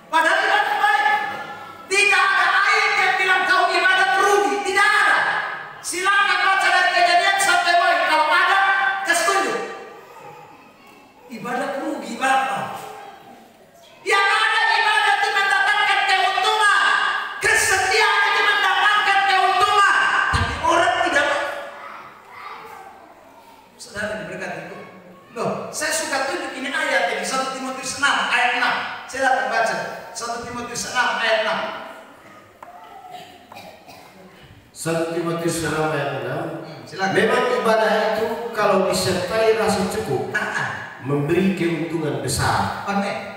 padahal ibadat baik. Tidak ada ayat yang bilang kau ibadat rugi, tidak ada. Silakan baca dari Kejadian sampai Wahyu. Kalau ada, setuju. Ibadat rugi Bapak. Yang ada ibadat itu mendatangkan keuntungan. Timotius 6 ayat 6. 1 Timotius 6 ayat 6. Silakan. Memang ibadah itu kalau disertai rasa cukup memberi keuntungan besar. Amin.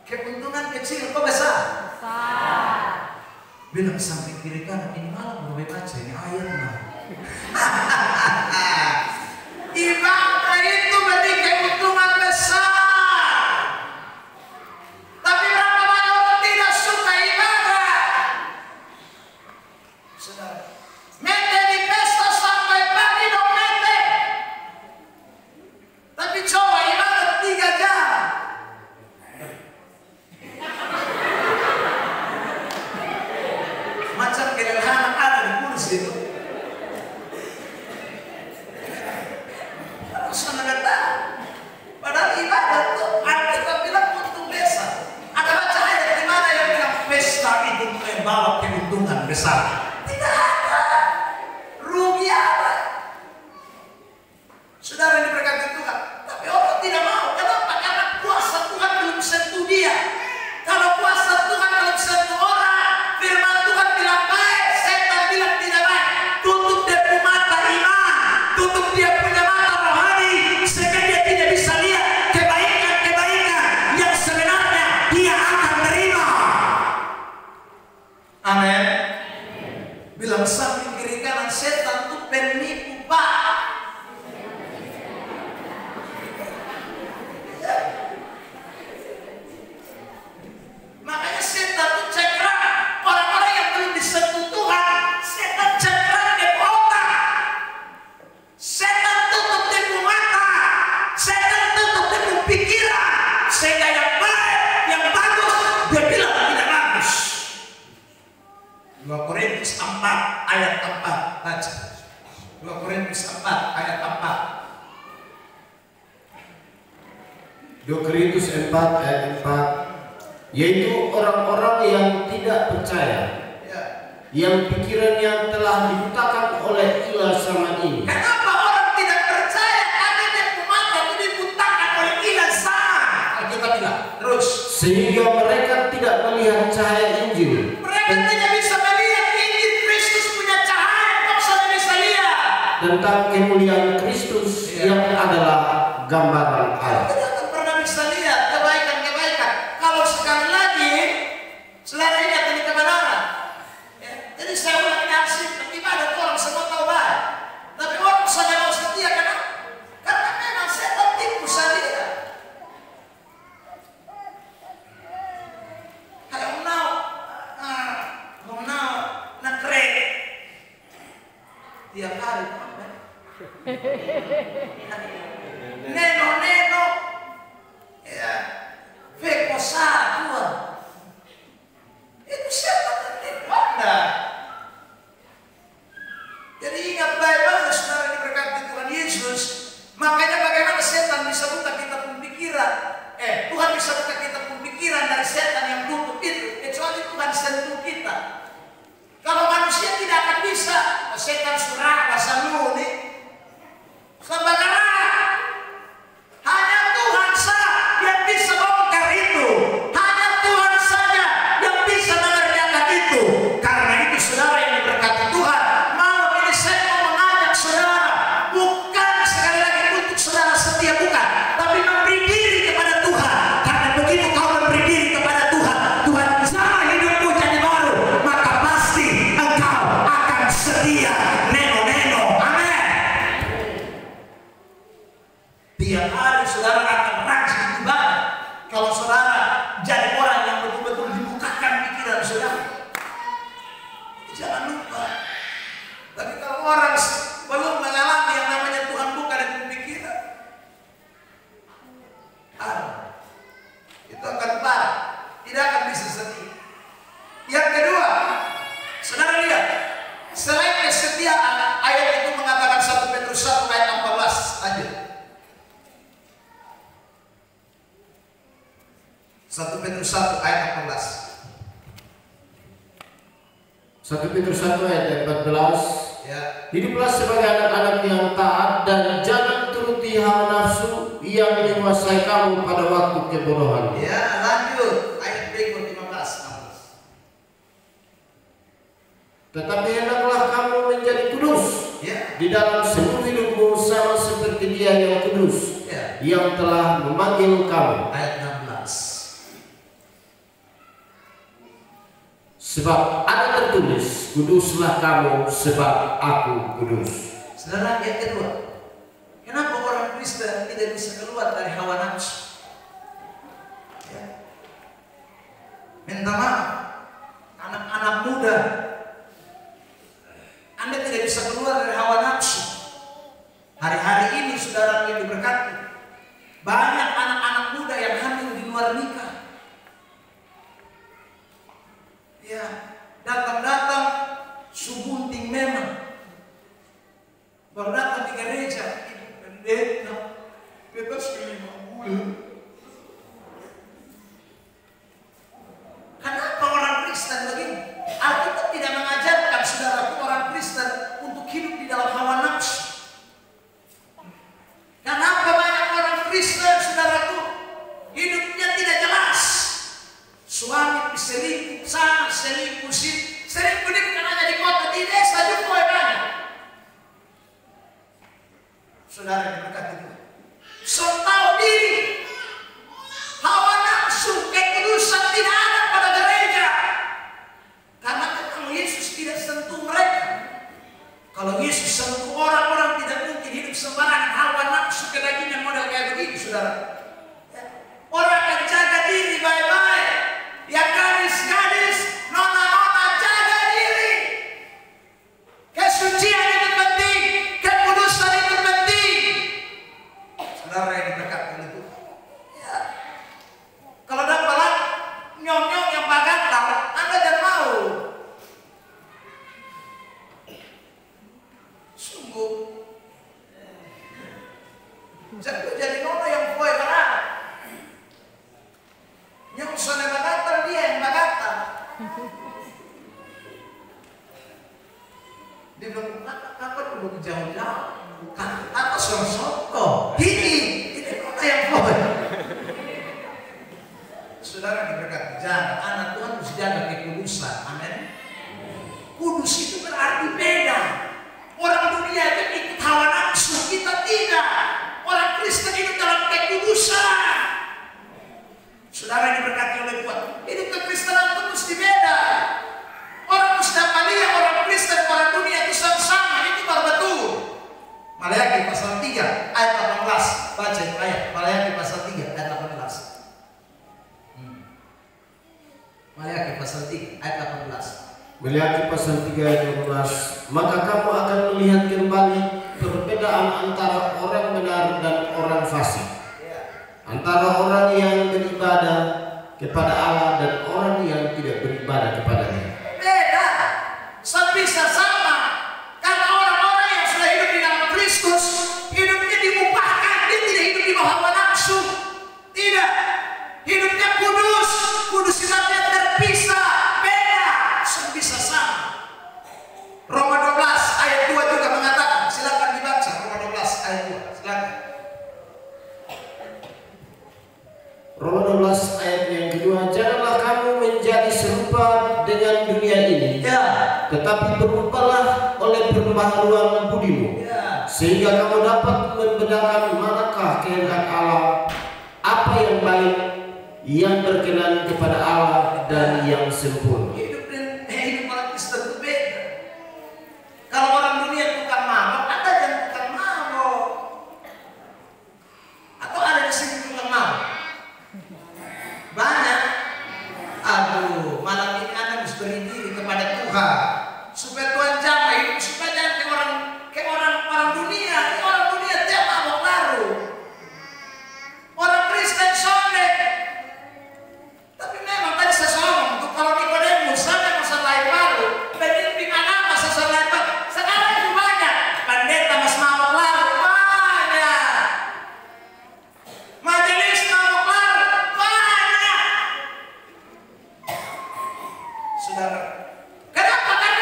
Keuntungan kecil kok besar? Besar. Bilang samping kiri kanan, ini malam mau baca ini ayat mah. Ibadah itu beri keuntungan besar. Tapi berapa banyak orang tidak suka ibadah? Saudara, mete di pesta sampai pagi dong mete. Tapi coba ibadah 3 jam. Macam kelelahan ada di kursi itu. Saudara tahu, padahal ibadah itu kita bilang untuk besar. Ada baca ayat di mana yang bilang pesta itu membawa keuntungan besar? Tidak ada. Rugi apa? Saudara yang diberkati Tuhan. Tapi orang tidak mau. Kenapa? Karena kuasa Tuhan belum sentuh dia. Kalau kuasa Tuhan belum sentuh orang, firman Tuhan bilang baik, setan bilang tidak baik. Tutup dia punya mata iman, tutup dia punya mata rohani, sehingga dia tidak bisa lihat kebaikan-kebaikan yang sebenarnya dia akan terima. Amin. Bilang samping kiri kanan, setan itu penipu Pak. Makanya setan itu cekrak orang-orang yang belum disentuh Tuhan. Setan cekrak di otak. Setan tutup di mata. Setan tutup di pikiran. Sehingga yang baik, yang bagus, dia bilang tidak bagus. 2 Korintus 4 ayat 4 baca. 2 Korintus 4 ayat 4. 2 Korintus 4 ayat 4, yaitu orang-orang yang tidak percaya, Ya. yang pikiran yang telah dibutakan oleh ilah sama ini. Kenapa orang tidak percaya? Karena dia mata itu dibutakan oleh ilah sama. Alkitab bilang terus. Sehingga mereka tidak melihat cahaya Injil Mereka tidak bisa melihat Injil Kristus punya cahaya. Kok saudara bisa lihat? tentang kemuliaan Kristus yang adalah gambaran Allah. Tidak akan pernah bisa lihat kebaikan-kebaikan. Kalau sekali lagi, saudara ingat ini kebenaran. Ya, jadi saya ulang ini asik, ibadah orang semua tahu baik. Tapi orang saja mau setia karena memang setan tipu saja. Kayak mau nakrek tiap hari. Neno, ya, vekosa tua. Itu setan tipu Anda. Jadi ingat baik-baik saudara diberkati Tuhan Yesus. Makanya bagaimana setan bisa buka kita pemikiran? Tuhan bisa buka kita pemikiran dari setan yang tutup itu, kecuali Tuhan sentuh kita. Kalau manusia tidak akan bisa, setan surah bahasa nih. Sebenarnya hanya Tuhan saja yang bisa bongkar itu. Hanya Tuhan saja yang bisa mengerjakan itu. Karena itu saudara yang diberkati Tuhan, malam ini saya mau mengajak saudara, bukan sekali lagi untuk saudara setia, bukan, tapi memberi diri kepada Tuhan. Karena begitu kau memberi diri kepada Tuhan, Tuhan sama hidupmu jadi baru, maka pasti engkau akan setia. Neno, amin. Tiap hari saudara akan rajin ibadah kalau saudara jadi orang yang betul-betul dibukakan pikiran saudara. Jangan lupa. Tapi kalau orang belum mengalami yang namanya Tuhan buka dan pikiran, itu akan parah, tidak akan bisa setia. Yang kedua, saudara lihat, selain kesetiaan, ayat itu mengatakan 1 Petrus 1 ayat 14 aja. 1 Petrus 1 ayat 14. 1 Petrus 1 ayat 14, Ya. hiduplah sebagai anak-anak yang taat dan jangan turuti hawa nafsu yang menguasai kamu pada waktu kebodohan. Ya, lanjut. yang telah memanggil kamu. Ayat 16. Sebab ada tertulis, kuduslah kamu sebab aku kudus. Saudara, yang kedua, kenapa orang Kristen tidak bisa keluar dari hawa nafsu? Ya. Minta maaf, anak-anak muda, Anda tidak bisa keluar dari hawa nafsu. Hari-hari ini saudara yang diberkati, banyak anak-anak muda yang hamil di luar nikah. Ya, datang-datang subunting memang. Baru datang di gereja, ibu pendeta, bebas 5 bulan. Kenapa orang Kristen begini? Alkitab tidak mengajarkan saudaraku orang Kristen untuk hidup di dalam hawa nafsu. Kenapa banyak orang Kristen saudaraku hidupnya tidak jelas? Suami selingkuh sana, selingkuh sini. Selingkuh ini bukan hanya di kota, di desa juga banyak. Saudara yang berkati itu, so tahu diri, hawa nafsu, kekudusan tidak ada pada gereja. Karena kalau Yesus tidak sentuh mereka, kalau Yesus sentuh orang-orang tidak mungkin hidup sembarangan hawa nafsu kedagingan model kayak begini, saudara. Orang akan jaga diri baik-baik. Ya gadis-gadis, nona-nona, jaga diri. Kesucian itu penting, kekudusan itu penting. Saudara yang diberkati oleh Tuhan. Ya. Kalau dapat nyong-nyong yang bagatal, Anda jangan mau. Sungguh. Jadi nona yang boy berat. Yang sana bagatal, dia yang bagatal. Dia bilang, apa dulu jauh-jauh? Apa sosok? Ini kota yang boy. Saudara diberkati, jangan anak Tuhan harus jaga kekudusan. Amin. Kudus itu berarti beda. Orang dunia itu ikut hawa nafsu, kita tidak. Orang Kristen hidup dalam kekudusan. Saudara yang diberkati oleh Tuhan, hidup kekristenan itu mesti beda. Orang Mustafalia, orang Kristen, orang dunia itu sama-sama, itu baru betul. Maleakhi pasal 3 ayat 18, baca itu ayat. Maleakhi pasal 3 ayat 18. Maleakhi pasal 3 ayat 18. Maleakhi pasal 3 ayat 18. Maka kamu akan melihat kembali perbedaan antara orang benar dan orang fasik, antara orang yang beribadah kepada Allah dan orang yang tidak beribadah kepadanya. Beda, bisa sama. Karena orang-orang yang sudah hidup di dalam Kristus, hidupnya dimupahkan, dia tidak hidup di bawah hawa nafsu. Tidak, hidupnya kudus, kudus sifatnya terpisah, beda, bisa sama. Roma 12 ayat 2 juga mengatakan, silakan dibaca Roma 12 ayat 2, silakan. Roma 12 ayat yang kedua, janganlah kamu menjadi serupa dengan dunia ini, Ya. tetapi berupalah oleh pembaharuan budimu, Ya. sehingga kamu dapat membedakan manakah kehendak Allah, apa yang baik, yang berkenan kepada Allah dan yang sempurna. Hidup orang Kristen itu beda. Kalau orang dunia tukang mabok, Anda jangan tukang mabok. Atau ada di sini tukang mabok? Banyak. Aduh, malam ini Anda harus beri diri kepada Tuhan supaya Tuhan jamah hidup, supaya jangan kayak orang dunia. Orang dunia tiap mabok larut. Orang Kristen soleh. Tapi memang tadi saya ngomong tuh, kalau Nikodemus sampai masa lain baru, pemimpin anak masa lain baru. Sekarang itu banyak pendeta mas mabok larut, banyak. Majelis mabok larut, banyak. Saudara, kenapa? Karena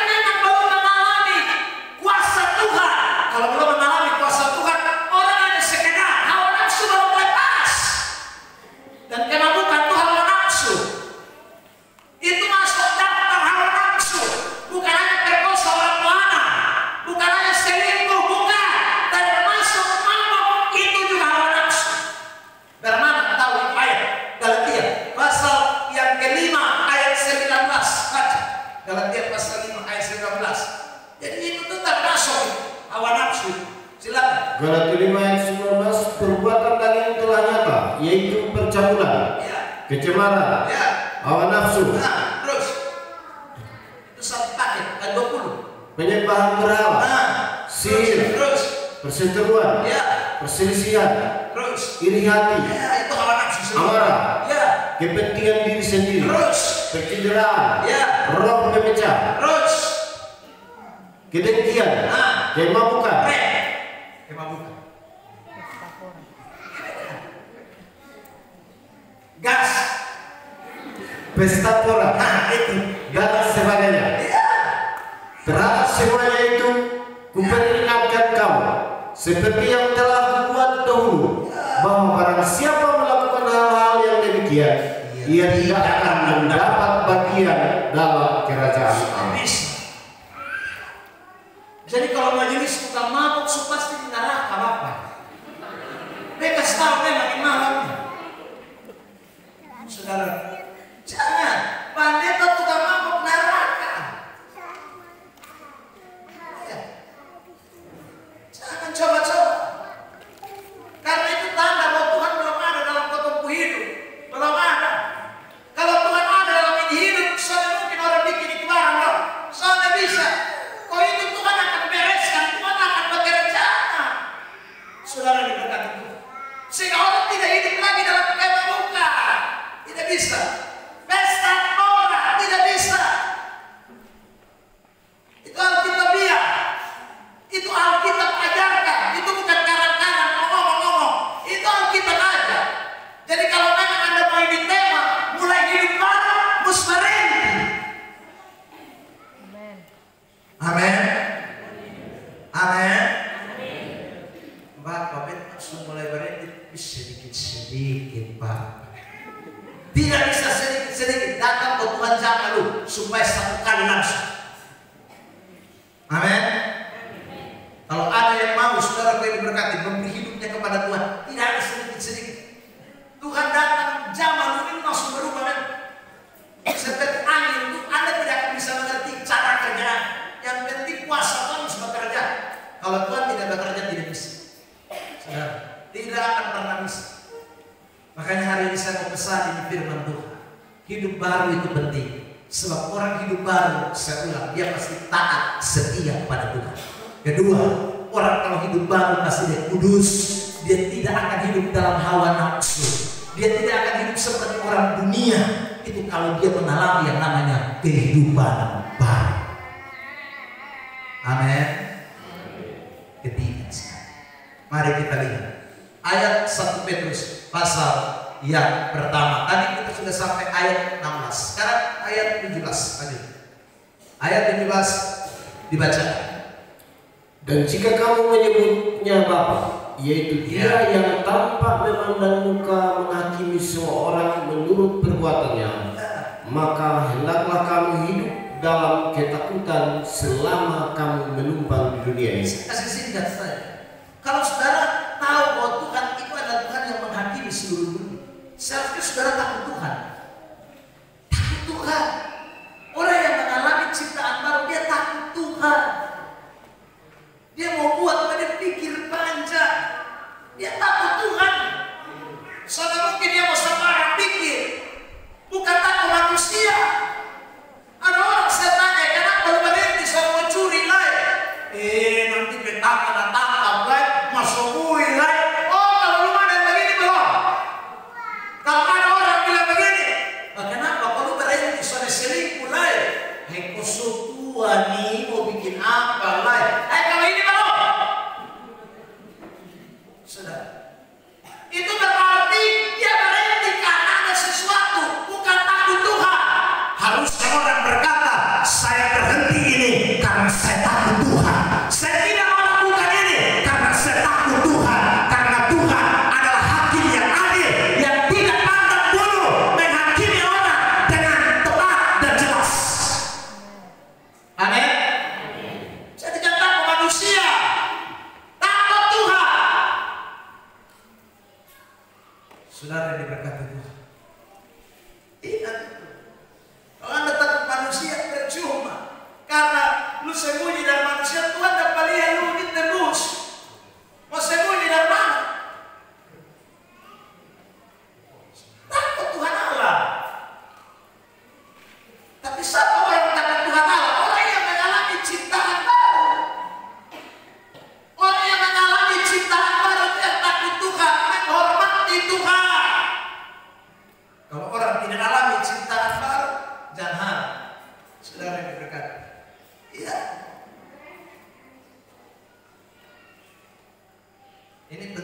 kecemaran, ya, hawa nafsu, nah, terus itu satu paket, ada 20. penyembahan berhala, Nah, sihir, terus, perseteruan, ya, perselisihan, terus, iri hati, ya, itu hawa nafsu sendiri. amarah, Ya, kepentingan diri sendiri, terus, pencinderaan, ya, roh pemecah, terus, kedengkian, nah, kemabukan, kemabukan, gas, pesta pora, nah itu, dan sebagainya. ya, Terhadap semuanya itu kuperingatkan kamu seperti yang telah kubuat dahulu, bahwa barang siapa melakukan hal-hal yang demikian, ia tidak akan mendapat bagian dalam kerajaan Allah. bisa. Jadi kalau majelis tukang mabuk, so pasti di neraka Bapak. Mereka tahu memang malam. Saudara, jangan pendeta tukang mabuk neraka. Ya. Jangan coba-coba. Karena itu tanda bahwa Tuhan belum ada dalam kotakmu hidup. Belum ada. Kalau Tuhan ada dalam ini hidup, soalnya mungkin orang bikin itu barang loh. Soalnya bisa. Kau itu Tuhan akan bereskan, Tuhan akan bekerja. Saudara diberkati Tuhan. Sehingga orang tidak hidup lagi dalam kemabukan. Tidak bisa. Pesta pora tidak bisa. Itu Alkitabiah. Itu Alkitab ajarkan. Itu bukan karang-karang ngomong-ngomong. Itu Alkitab aja. Jadi kalau memang Anda mau ini tema, mulai hidup baru, musmarinti. Amin. Amin. Mbak, Bapak langsung mulai berhenti sedikit-sedikit, Pak. Tidak bisa sedikit-sedikit. Datang ke Tuhan jangan lu supaya satu kali langsung. Amin. Kalau ada yang mau saudara yang diberkati memberi hidupnya kepada Tuhan, tidak ada sedikit-sedikit. Tuhan datang zaman ini langsung berubah kan? Seperti angin itu Anda tidak akan bisa mengerti cara kerjaan. Yang penting kuasa Tuhan harus bekerja. Kalau Tuhan tidak bekerja tidak bisa. Saudara, tidak akan pernah bisa. Makanya hari ini saya mau pesan ini firman Tuhan. Hidup baru itu penting. Sebab orang hidup baru, saya ulang, dia pasti taat setia kepada Tuhan. Kedua, orang kalau hidup baru pasti dia kudus. Dia tidak akan hidup dalam hawa nafsu. Dia tidak akan hidup seperti orang dunia. Itu kalau dia mengalami yang namanya kehidupan baru. Amin. Ketiga sekali. Mari kita lihat ayat 1 Petrus pasal yang pertama. Tadi kita sudah sampai ayat 16. Sekarang ayat 17. Lanjut. Ayat 17 dibaca. Dan jika kamu menyebutnya Bapa, yaitu Dia yang tanpa memandang muka menghakimi semua orang menurut perbuatannya, maka hendaklah kamu hidup dalam ketakutan selama kamu menumpang di dunia ini. Kasih singkat saja. Kalau saudara tahu bahwa Tuhan itu adalah Tuhan yang menghakimi seluruh dunia, seharusnya saudara takut Tuhan. Takut Tuhan. Orang yang mengalami ciptaan baru, dia takut Tuhan. Dia mau buat, dia pikir panjang. Dia takut Tuhan. Soalnya mungkin dia mau sama orang pikir, bukan takut manusia. Ada orang saya tanya, kenapa lu berhenti sama mau curi lah? Nanti petaka datang lah, masuk bui lah. Oh, kalau lu ada yang begini belum? Kalau ada orang bilang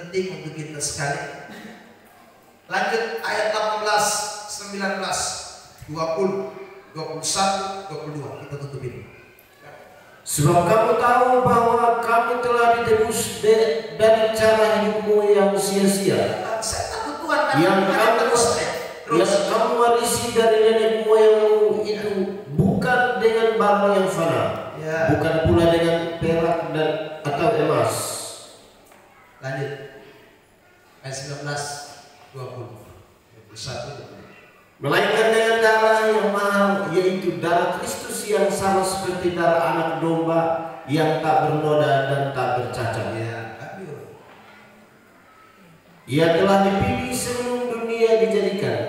penting untuk kita sekali. Lanjut ayat 18, 19, 20, 21, 22. Kita tutup ini. Sebab kamu tahu bahwa kamu telah ditebus dari cara hidupmu yang sia-sia, yang kamu warisi dari nenek moyangmu itu, bukan dengan barang yang fana, bukan pula dengan perak dan atau emas. Lanjut ayat 19, 20, 21. Melainkan dengan darah yang mahal, yaitu darah Kristus yang sama seperti darah anak domba yang tak bernoda dan tak bercacat. Ia telah dipilih sebelum dunia dijadikan,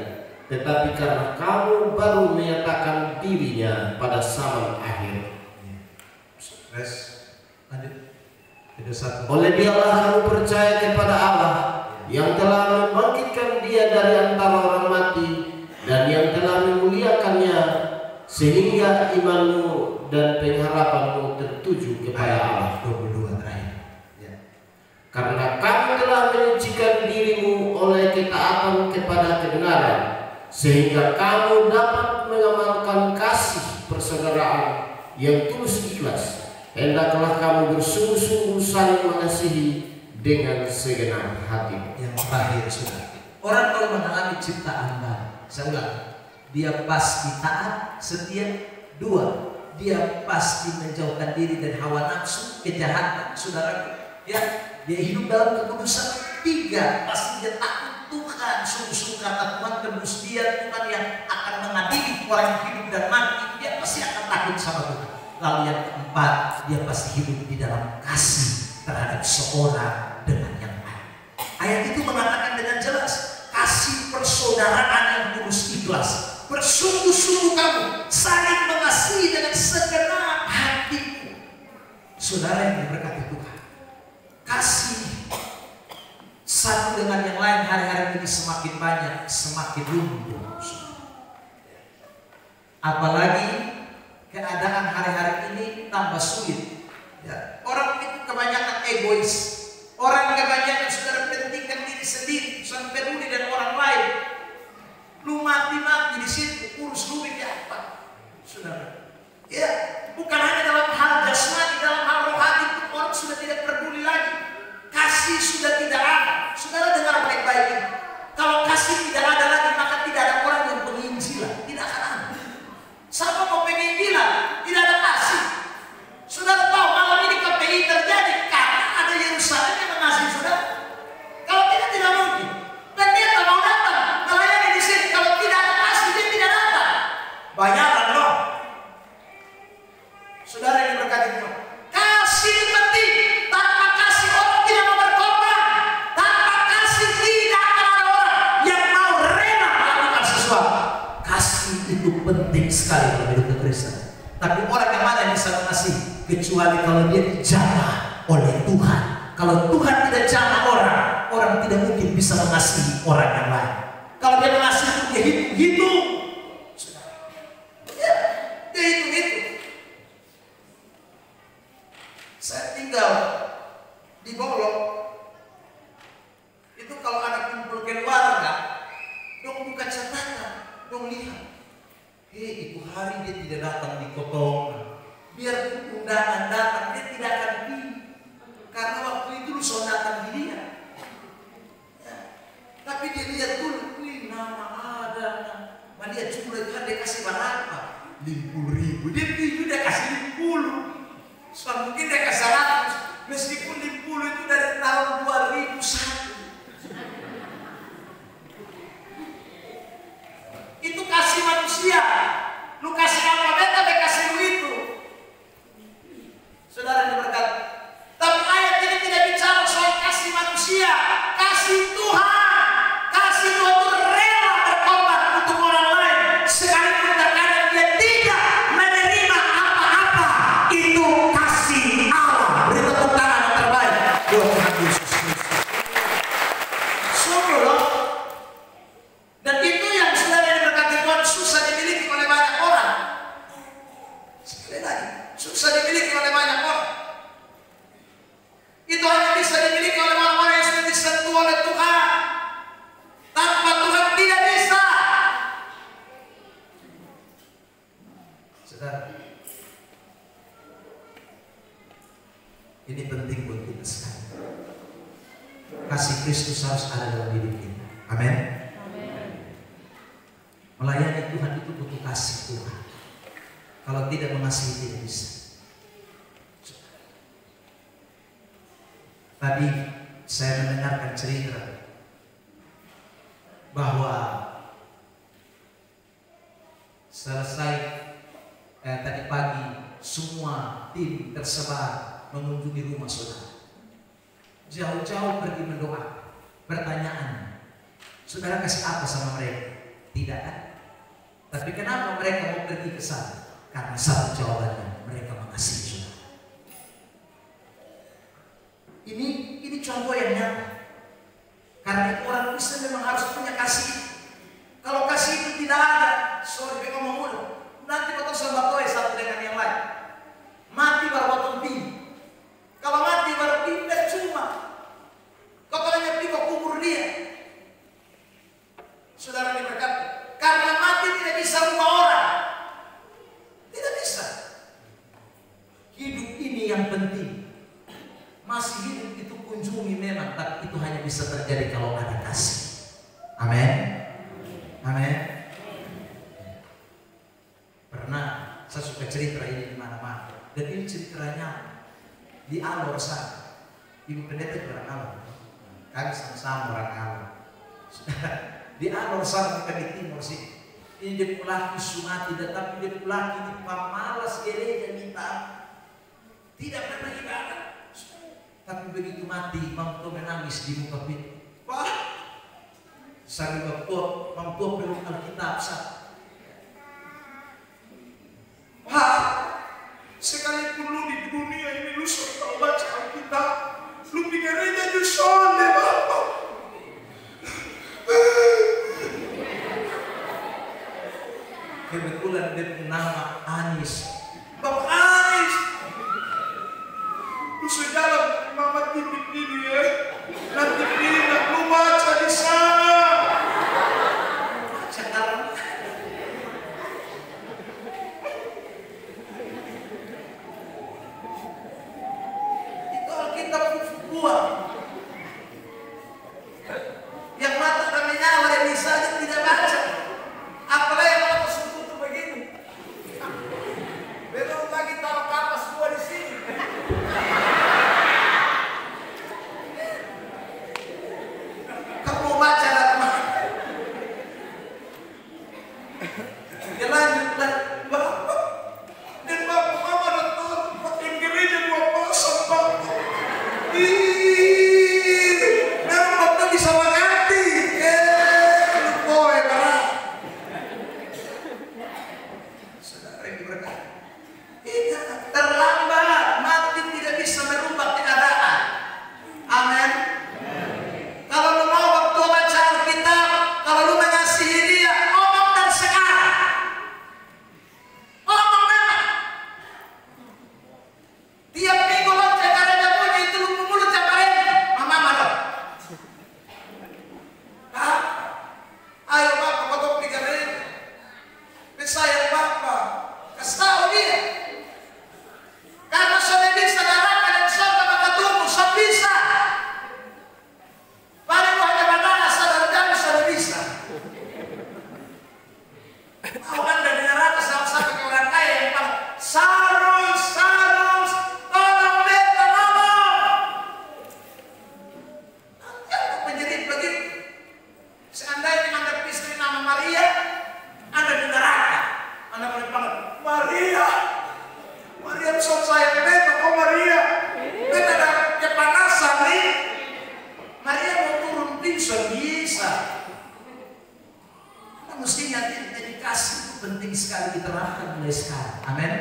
tetapi karena kamu baru menyatakan dirinya pada zaman akhir. Oleh Dialah kamu percaya kepada Allah yang telah membangkitkan Dia dari antara orang mati dan yang telah memuliakannya, sehingga imanmu dan pengharapanmu tertuju kepada Allah. 22 terakhir. Karena kamu telah menyucikan dirimu oleh ketaatan kepada kebenaran, sehingga kamu dapat mengamalkan kasih persaudaraan yang tulus ikhlas. Hendaklah kamu bersungguh-sungguh saling mengasihi dengan segenap hati. Yang terakhir sudah, orang kalau mengalami ciptaan baru, saya ulang, dia pasti taat, setia. 2, dia pasti menjauhkan diri dari hawa nafsu, kejahatan, saudara. Ya, dia hidup dalam kekudusan. 3, pasti dia takut Tuhan. Sungguh-sungguh kata Tuhan tebus dia, Tuhan yang akan mengadili orang yang hidup dan mati. Dia pasti akan takut sama Tuhan. Lalu yang keempat, dia pasti hidup di dalam kasih terhadap seorang dengan yang lain. Ayat itu mengatakan dengan jelas, kasih persaudaraan yang tulus ikhlas. Bersungguh-sungguh kamu saling mengasihi dengan segenap hatimu. Saudara yang diberkati Tuhan, kasih satu dengan yang lain hari-hari ini semakin banyak, semakin lumpuh. Apalagi keadaan hari-hari ini tambah sulit. Ya. Orang itu kebanyakan egois. Orang kebanyakan saudara pentingkan diri sendiri, sampai peduli dan orang lain. Lu mati-mati di situ, urus lu ini apa, saudara? Ya, bukan hanya dalam hal jasmani, dalam hal rohani itu orang sudah tidak peduli lagi. Kasih sudah tidak ada. Saudara dengar baik-baik ini. Kalau kasih tidak ada lagi, maka tidak ada orang yang penginjilan, tidak akan ada. Siapa mau penginjilan? Tidak ada kasih. Saudara tahu malam ini KPI terjadi karena ada Yerusalem yang mengasihi saudara. Kalau tidak mungkin. Dan dia tak mau datang melayani di sini. Kalau tidak ada kasih, dia tidak datang. Bayaran loh. Saudara yang berkati Tuhan, kasih penting. Tanpa kasih orang tidak mau berkorban. Tanpa kasih tidak akan ada orang yang mau rela melakukan sesuatu. Kasih itu penting sekali dalam hidup Kristen. Tapi orang yang mana yang bisa mengasihi kecuali kalau dia dijamah oleh Tuhan. Kalau Tuhan tidak jamah orang, orang tidak mungkin bisa mengasihi orang yang lain. Kalau dia mengasihi, dia hitung-hitung. Ya, dia hitung-hitung. Saya tinggal di Bolok. Itu kalau ada kumpul keluarga, dong buka catatan, dong lihat. Itu hari dia tidak datang di Kotong. Biar undangan datang, dia tidak akan pilih. Karena waktu itu lu sudah datang di dia. Ya. Tapi dia lihat dulu, wih nama ada. Nah, dia curhat, kan dia kasih berapa? 50.000. Dia pilih, dia kasih 50. So, mungkin dia kasih 100. Meskipun 50 itu dari tahun 2001. Itu kasih manusia. Lu kasih apa beta, dia kasih lu itu. Saudara diberkati. Tapi ayat ini tidak bicara soal kasih manusia, kasih Tuhan. Kasih Tuhan itu rela berkorban untuk orang lain. Sekalipun terkadang dia tidak menerima Saudara, ini penting buat kita sekali. Kasih Kristus harus ada dalam hidup kita. Amin. Melayani Tuhan itu butuh kasih Tuhan. Kalau tidak mengasihi tidak bisa. Tadi saya mendengarkan cerita bahwa selesai tadi pagi semua tim tersebar mengunjungi rumah saudara. Jauh-jauh pergi mendoa. Pertanyaan, saudara kasih apa sama mereka? Tidak kan? Tapi kenapa mereka mau pergi ke sana? Karena satu jawabannya, mereka mengasihi saudara. Ini contoh yang nyata. Karena itu orang Kristen memang harus punya kasih. Kalau kasih itu tidak ada, sorry mereka mau mulu. Nanti potong sembatoy satu dengan yang lain. Mati baru potong tinggi. Kalau mati baru pindah cuma. Kau hanya pergi kau kubur dia. Saudara diberkati. Karena mati tidak bisa rumah orang. Tidak bisa. Hidup ini yang penting. Masih hidup itu kunjungi memang, tapi itu hanya bisa terjadi kalau ada kasih. Amin. Amin. Pernah saya suka cerita ini di mana-mana. Dan ini ceritanya di Alor sana. Ibu pendeta orang Alor. Kami sama-sama orang Alor. Di Alor sana bukan di timur sih. Ini dia laki sunati, tetapi dia laki ini pamalas gereja minta. Tidak pernah ibadah. Tapi begitu mati, Mang Tua menangis di muka pintu. Pak, sambil Mang Tua peluk Alkitab. Pak, sekalipun lu di dunia ini lu suka baca Alkitab, lu pikir aja lu soleh, Bapak. Kebetulan dia nama Anis. Bapak Anis, lu sejalan mama tipik ini ya. Nanti pindah lu baca di sana. Baca dalam. Itu Alkitab buah. Yang mata kami nyala ini saja tidak baca. Apalagi yang mata suku itu begitu. Belum lagi taruh kapas gua di sini. Kamu baca dan dia lanjut dan Bapak dan Bapak mama datang pakai gereja 2 pasang Bapak. Memang Bapak bisa mengerti. Lu boy parah. Saudara yang diberkati. Tidak terlambat, mati tidak bisa merubah keadaan. Amin. Kalau lu mau waktu baca Alkitab, kalau lu mengasihi dia, omong dan sekarang. Omong memang. Tiap minggu lonceng ada bunyi itu lu mulut capain. Mama marah. Ayo Bapak, kau pikir ini. Sayang Bapak, kasih tahu dia. Karena sudah bisa darahkan dan surga maka tumbuh, sudah bisa. Paling hanya bandana sadar sudah bisa. Mau Anda di neraka sama-sama ke orang kaya yang bilang, Sarus, tolong beta nolong. Nanti Anda menjerit begitu. Seandainya Anda istri nama Maria, Anda di neraka. Anda boleh banget, Maria bisa sayang beta, kok Maria? Beta ada kepanasan nih. Maria mau turun pingsan bisa. Kita mestinya dedikasi itu penting sekali diterapkan mulai sekarang. Amin.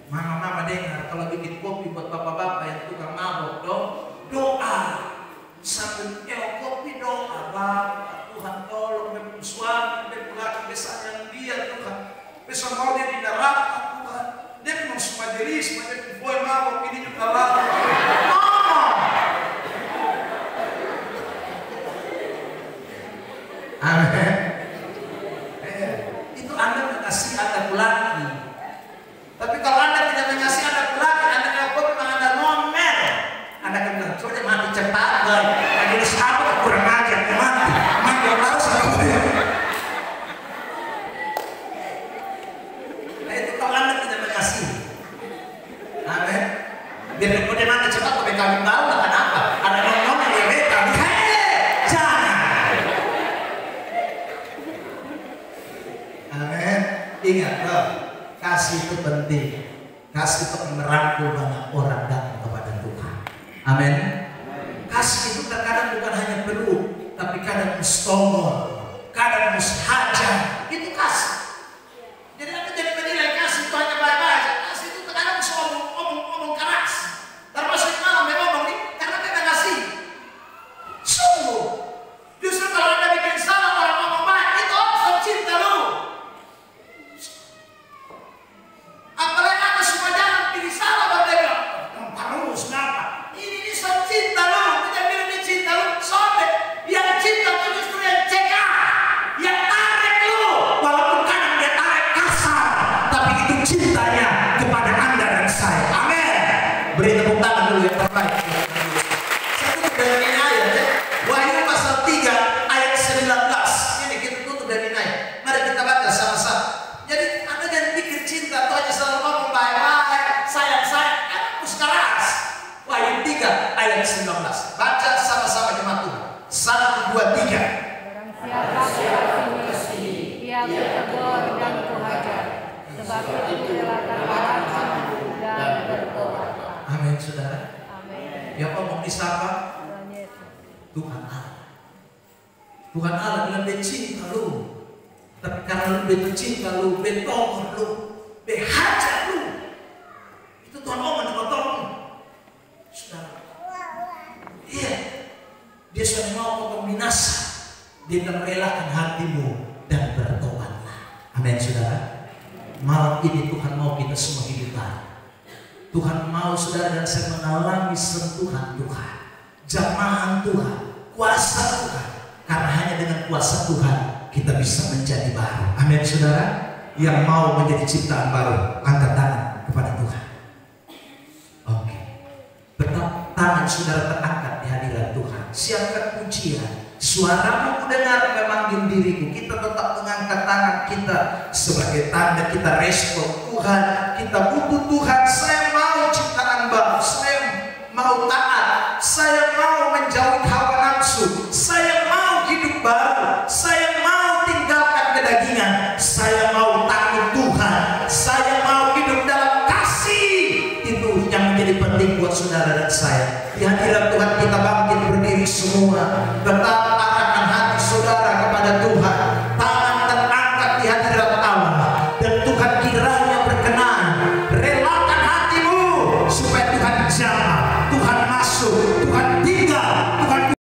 Mama-mama dengar, kalau bikin kopi buat bapak-bapak yang tukang mabok dong, doa. Sambil kopi doa, Bapak Tuhan tolong bepun suami, bepun laki besar dia Tuhan. Besok mau dia di neraka Tuhan. Dia memang majelis, dia boy mabok ini juga lama. Amin. Itu Anda mengasihi anak laki, Tapi kalau Anda tidak mengasihi anak laki, Anda ngelakuin memang Anda ngomel. Anda akan bilang, coba mati cepat, boy. Lagi di sahabat kurang ajar, mati. Mati harus apa ya? Nah itu kalau Anda tidak mengasihi. Amin. Biar kemudian mati cepat, tapi kami baru lah kenapa? Ada ngomong yang beta, jangan. Amin. Ingat, bro. Kasih itu penting. Kasih itu merangkul banyak orang datang kepada Tuhan. Amin. Kasih itu terkadang bukan hanya peluk, tapi kadang mustongol, kadang mushaja. Itu kasih. Jadi Anda jadi menilai kasih itu hanya baik-baik. Kasih itu terkadang omong keras. Termasuk malam yang ngomong nih, karena kita kasih. Sungguh. Justru kalau Anda bikin salah orang ngomong baik, itu orang cinta lu. Apalagi Anda semua jangan pilih salah baru dia bilang, kamu parus, kenapa? Ini soal cinta lu, kita bilang dia cinta lu, sobek. Yang cinta itu justru yang cegah, yang tarik lu. Walaupun kadang dia tarik kasar, tapi itu cintanya kepada Anda dan saya. Amin. Beri tepuk tangan dulu yang terbaik. Satu dari ayat ya. Wahyu pasal 3 ayat 19. Ini kita tutup dari ayat. Mari kita baca sama-sama. Jadi Anda jangan pikir cinta itu hanya selalu ngomong baik-baik, sayang-sayang, harus keras. Wahyu 3 ayat 19. Baca sama-sama jemaat Tuhan. 1, 2, 3. Barang siapa mengasihi, ia bertegur dan kuhajar. Sebab itu relakan alasanku dan bertobat. Amin, saudara. Amin. Yang ngomong disapa Tuhan Yesus. Tuhan Allah. Tuhan Allah bilang dia cinta lu. Tapi karena lu betul cinta lu, betongor lu, behajar lu. Itu Tuhan ngomong di potong. Saudara. Iya. Dia sudah mau potong binasa. Dia akan merelakan hatimu dan bertobatlah. Amin, saudara. Malam ini Tuhan mau kita semua hidup baru. Tuhan mau saudara dan saya mengalami sentuhan Tuhan, jamahan Tuhan, kuasa Tuhan. Karena hanya dengan kuasa Tuhan kita bisa menjadi baru. Amin, saudara. Yang mau menjadi ciptaan baru, angkat tangan kepada Tuhan. Oke. Betapa tangan saudara terangkat di hadirat Tuhan. Siapkan pujian. Suaramu mendengar memanggil diriku. Kita tetap mengangkat tangan kita sebagai tanda kita respon Tuhan. Kita butuh Tuhan. Saya mau ciptaan baru. Saya mau taat. Saya mau menjauhi hawa nafsu. Saya mau hidup baru. Saya mau tinggalkan kedagingan. Saya mau takut Tuhan. Saya mau hidup dalam kasih. Itu yang menjadi penting buat saudara dan saya. Di hadirat Tuhan kita bangkit berdiri semua. Betapa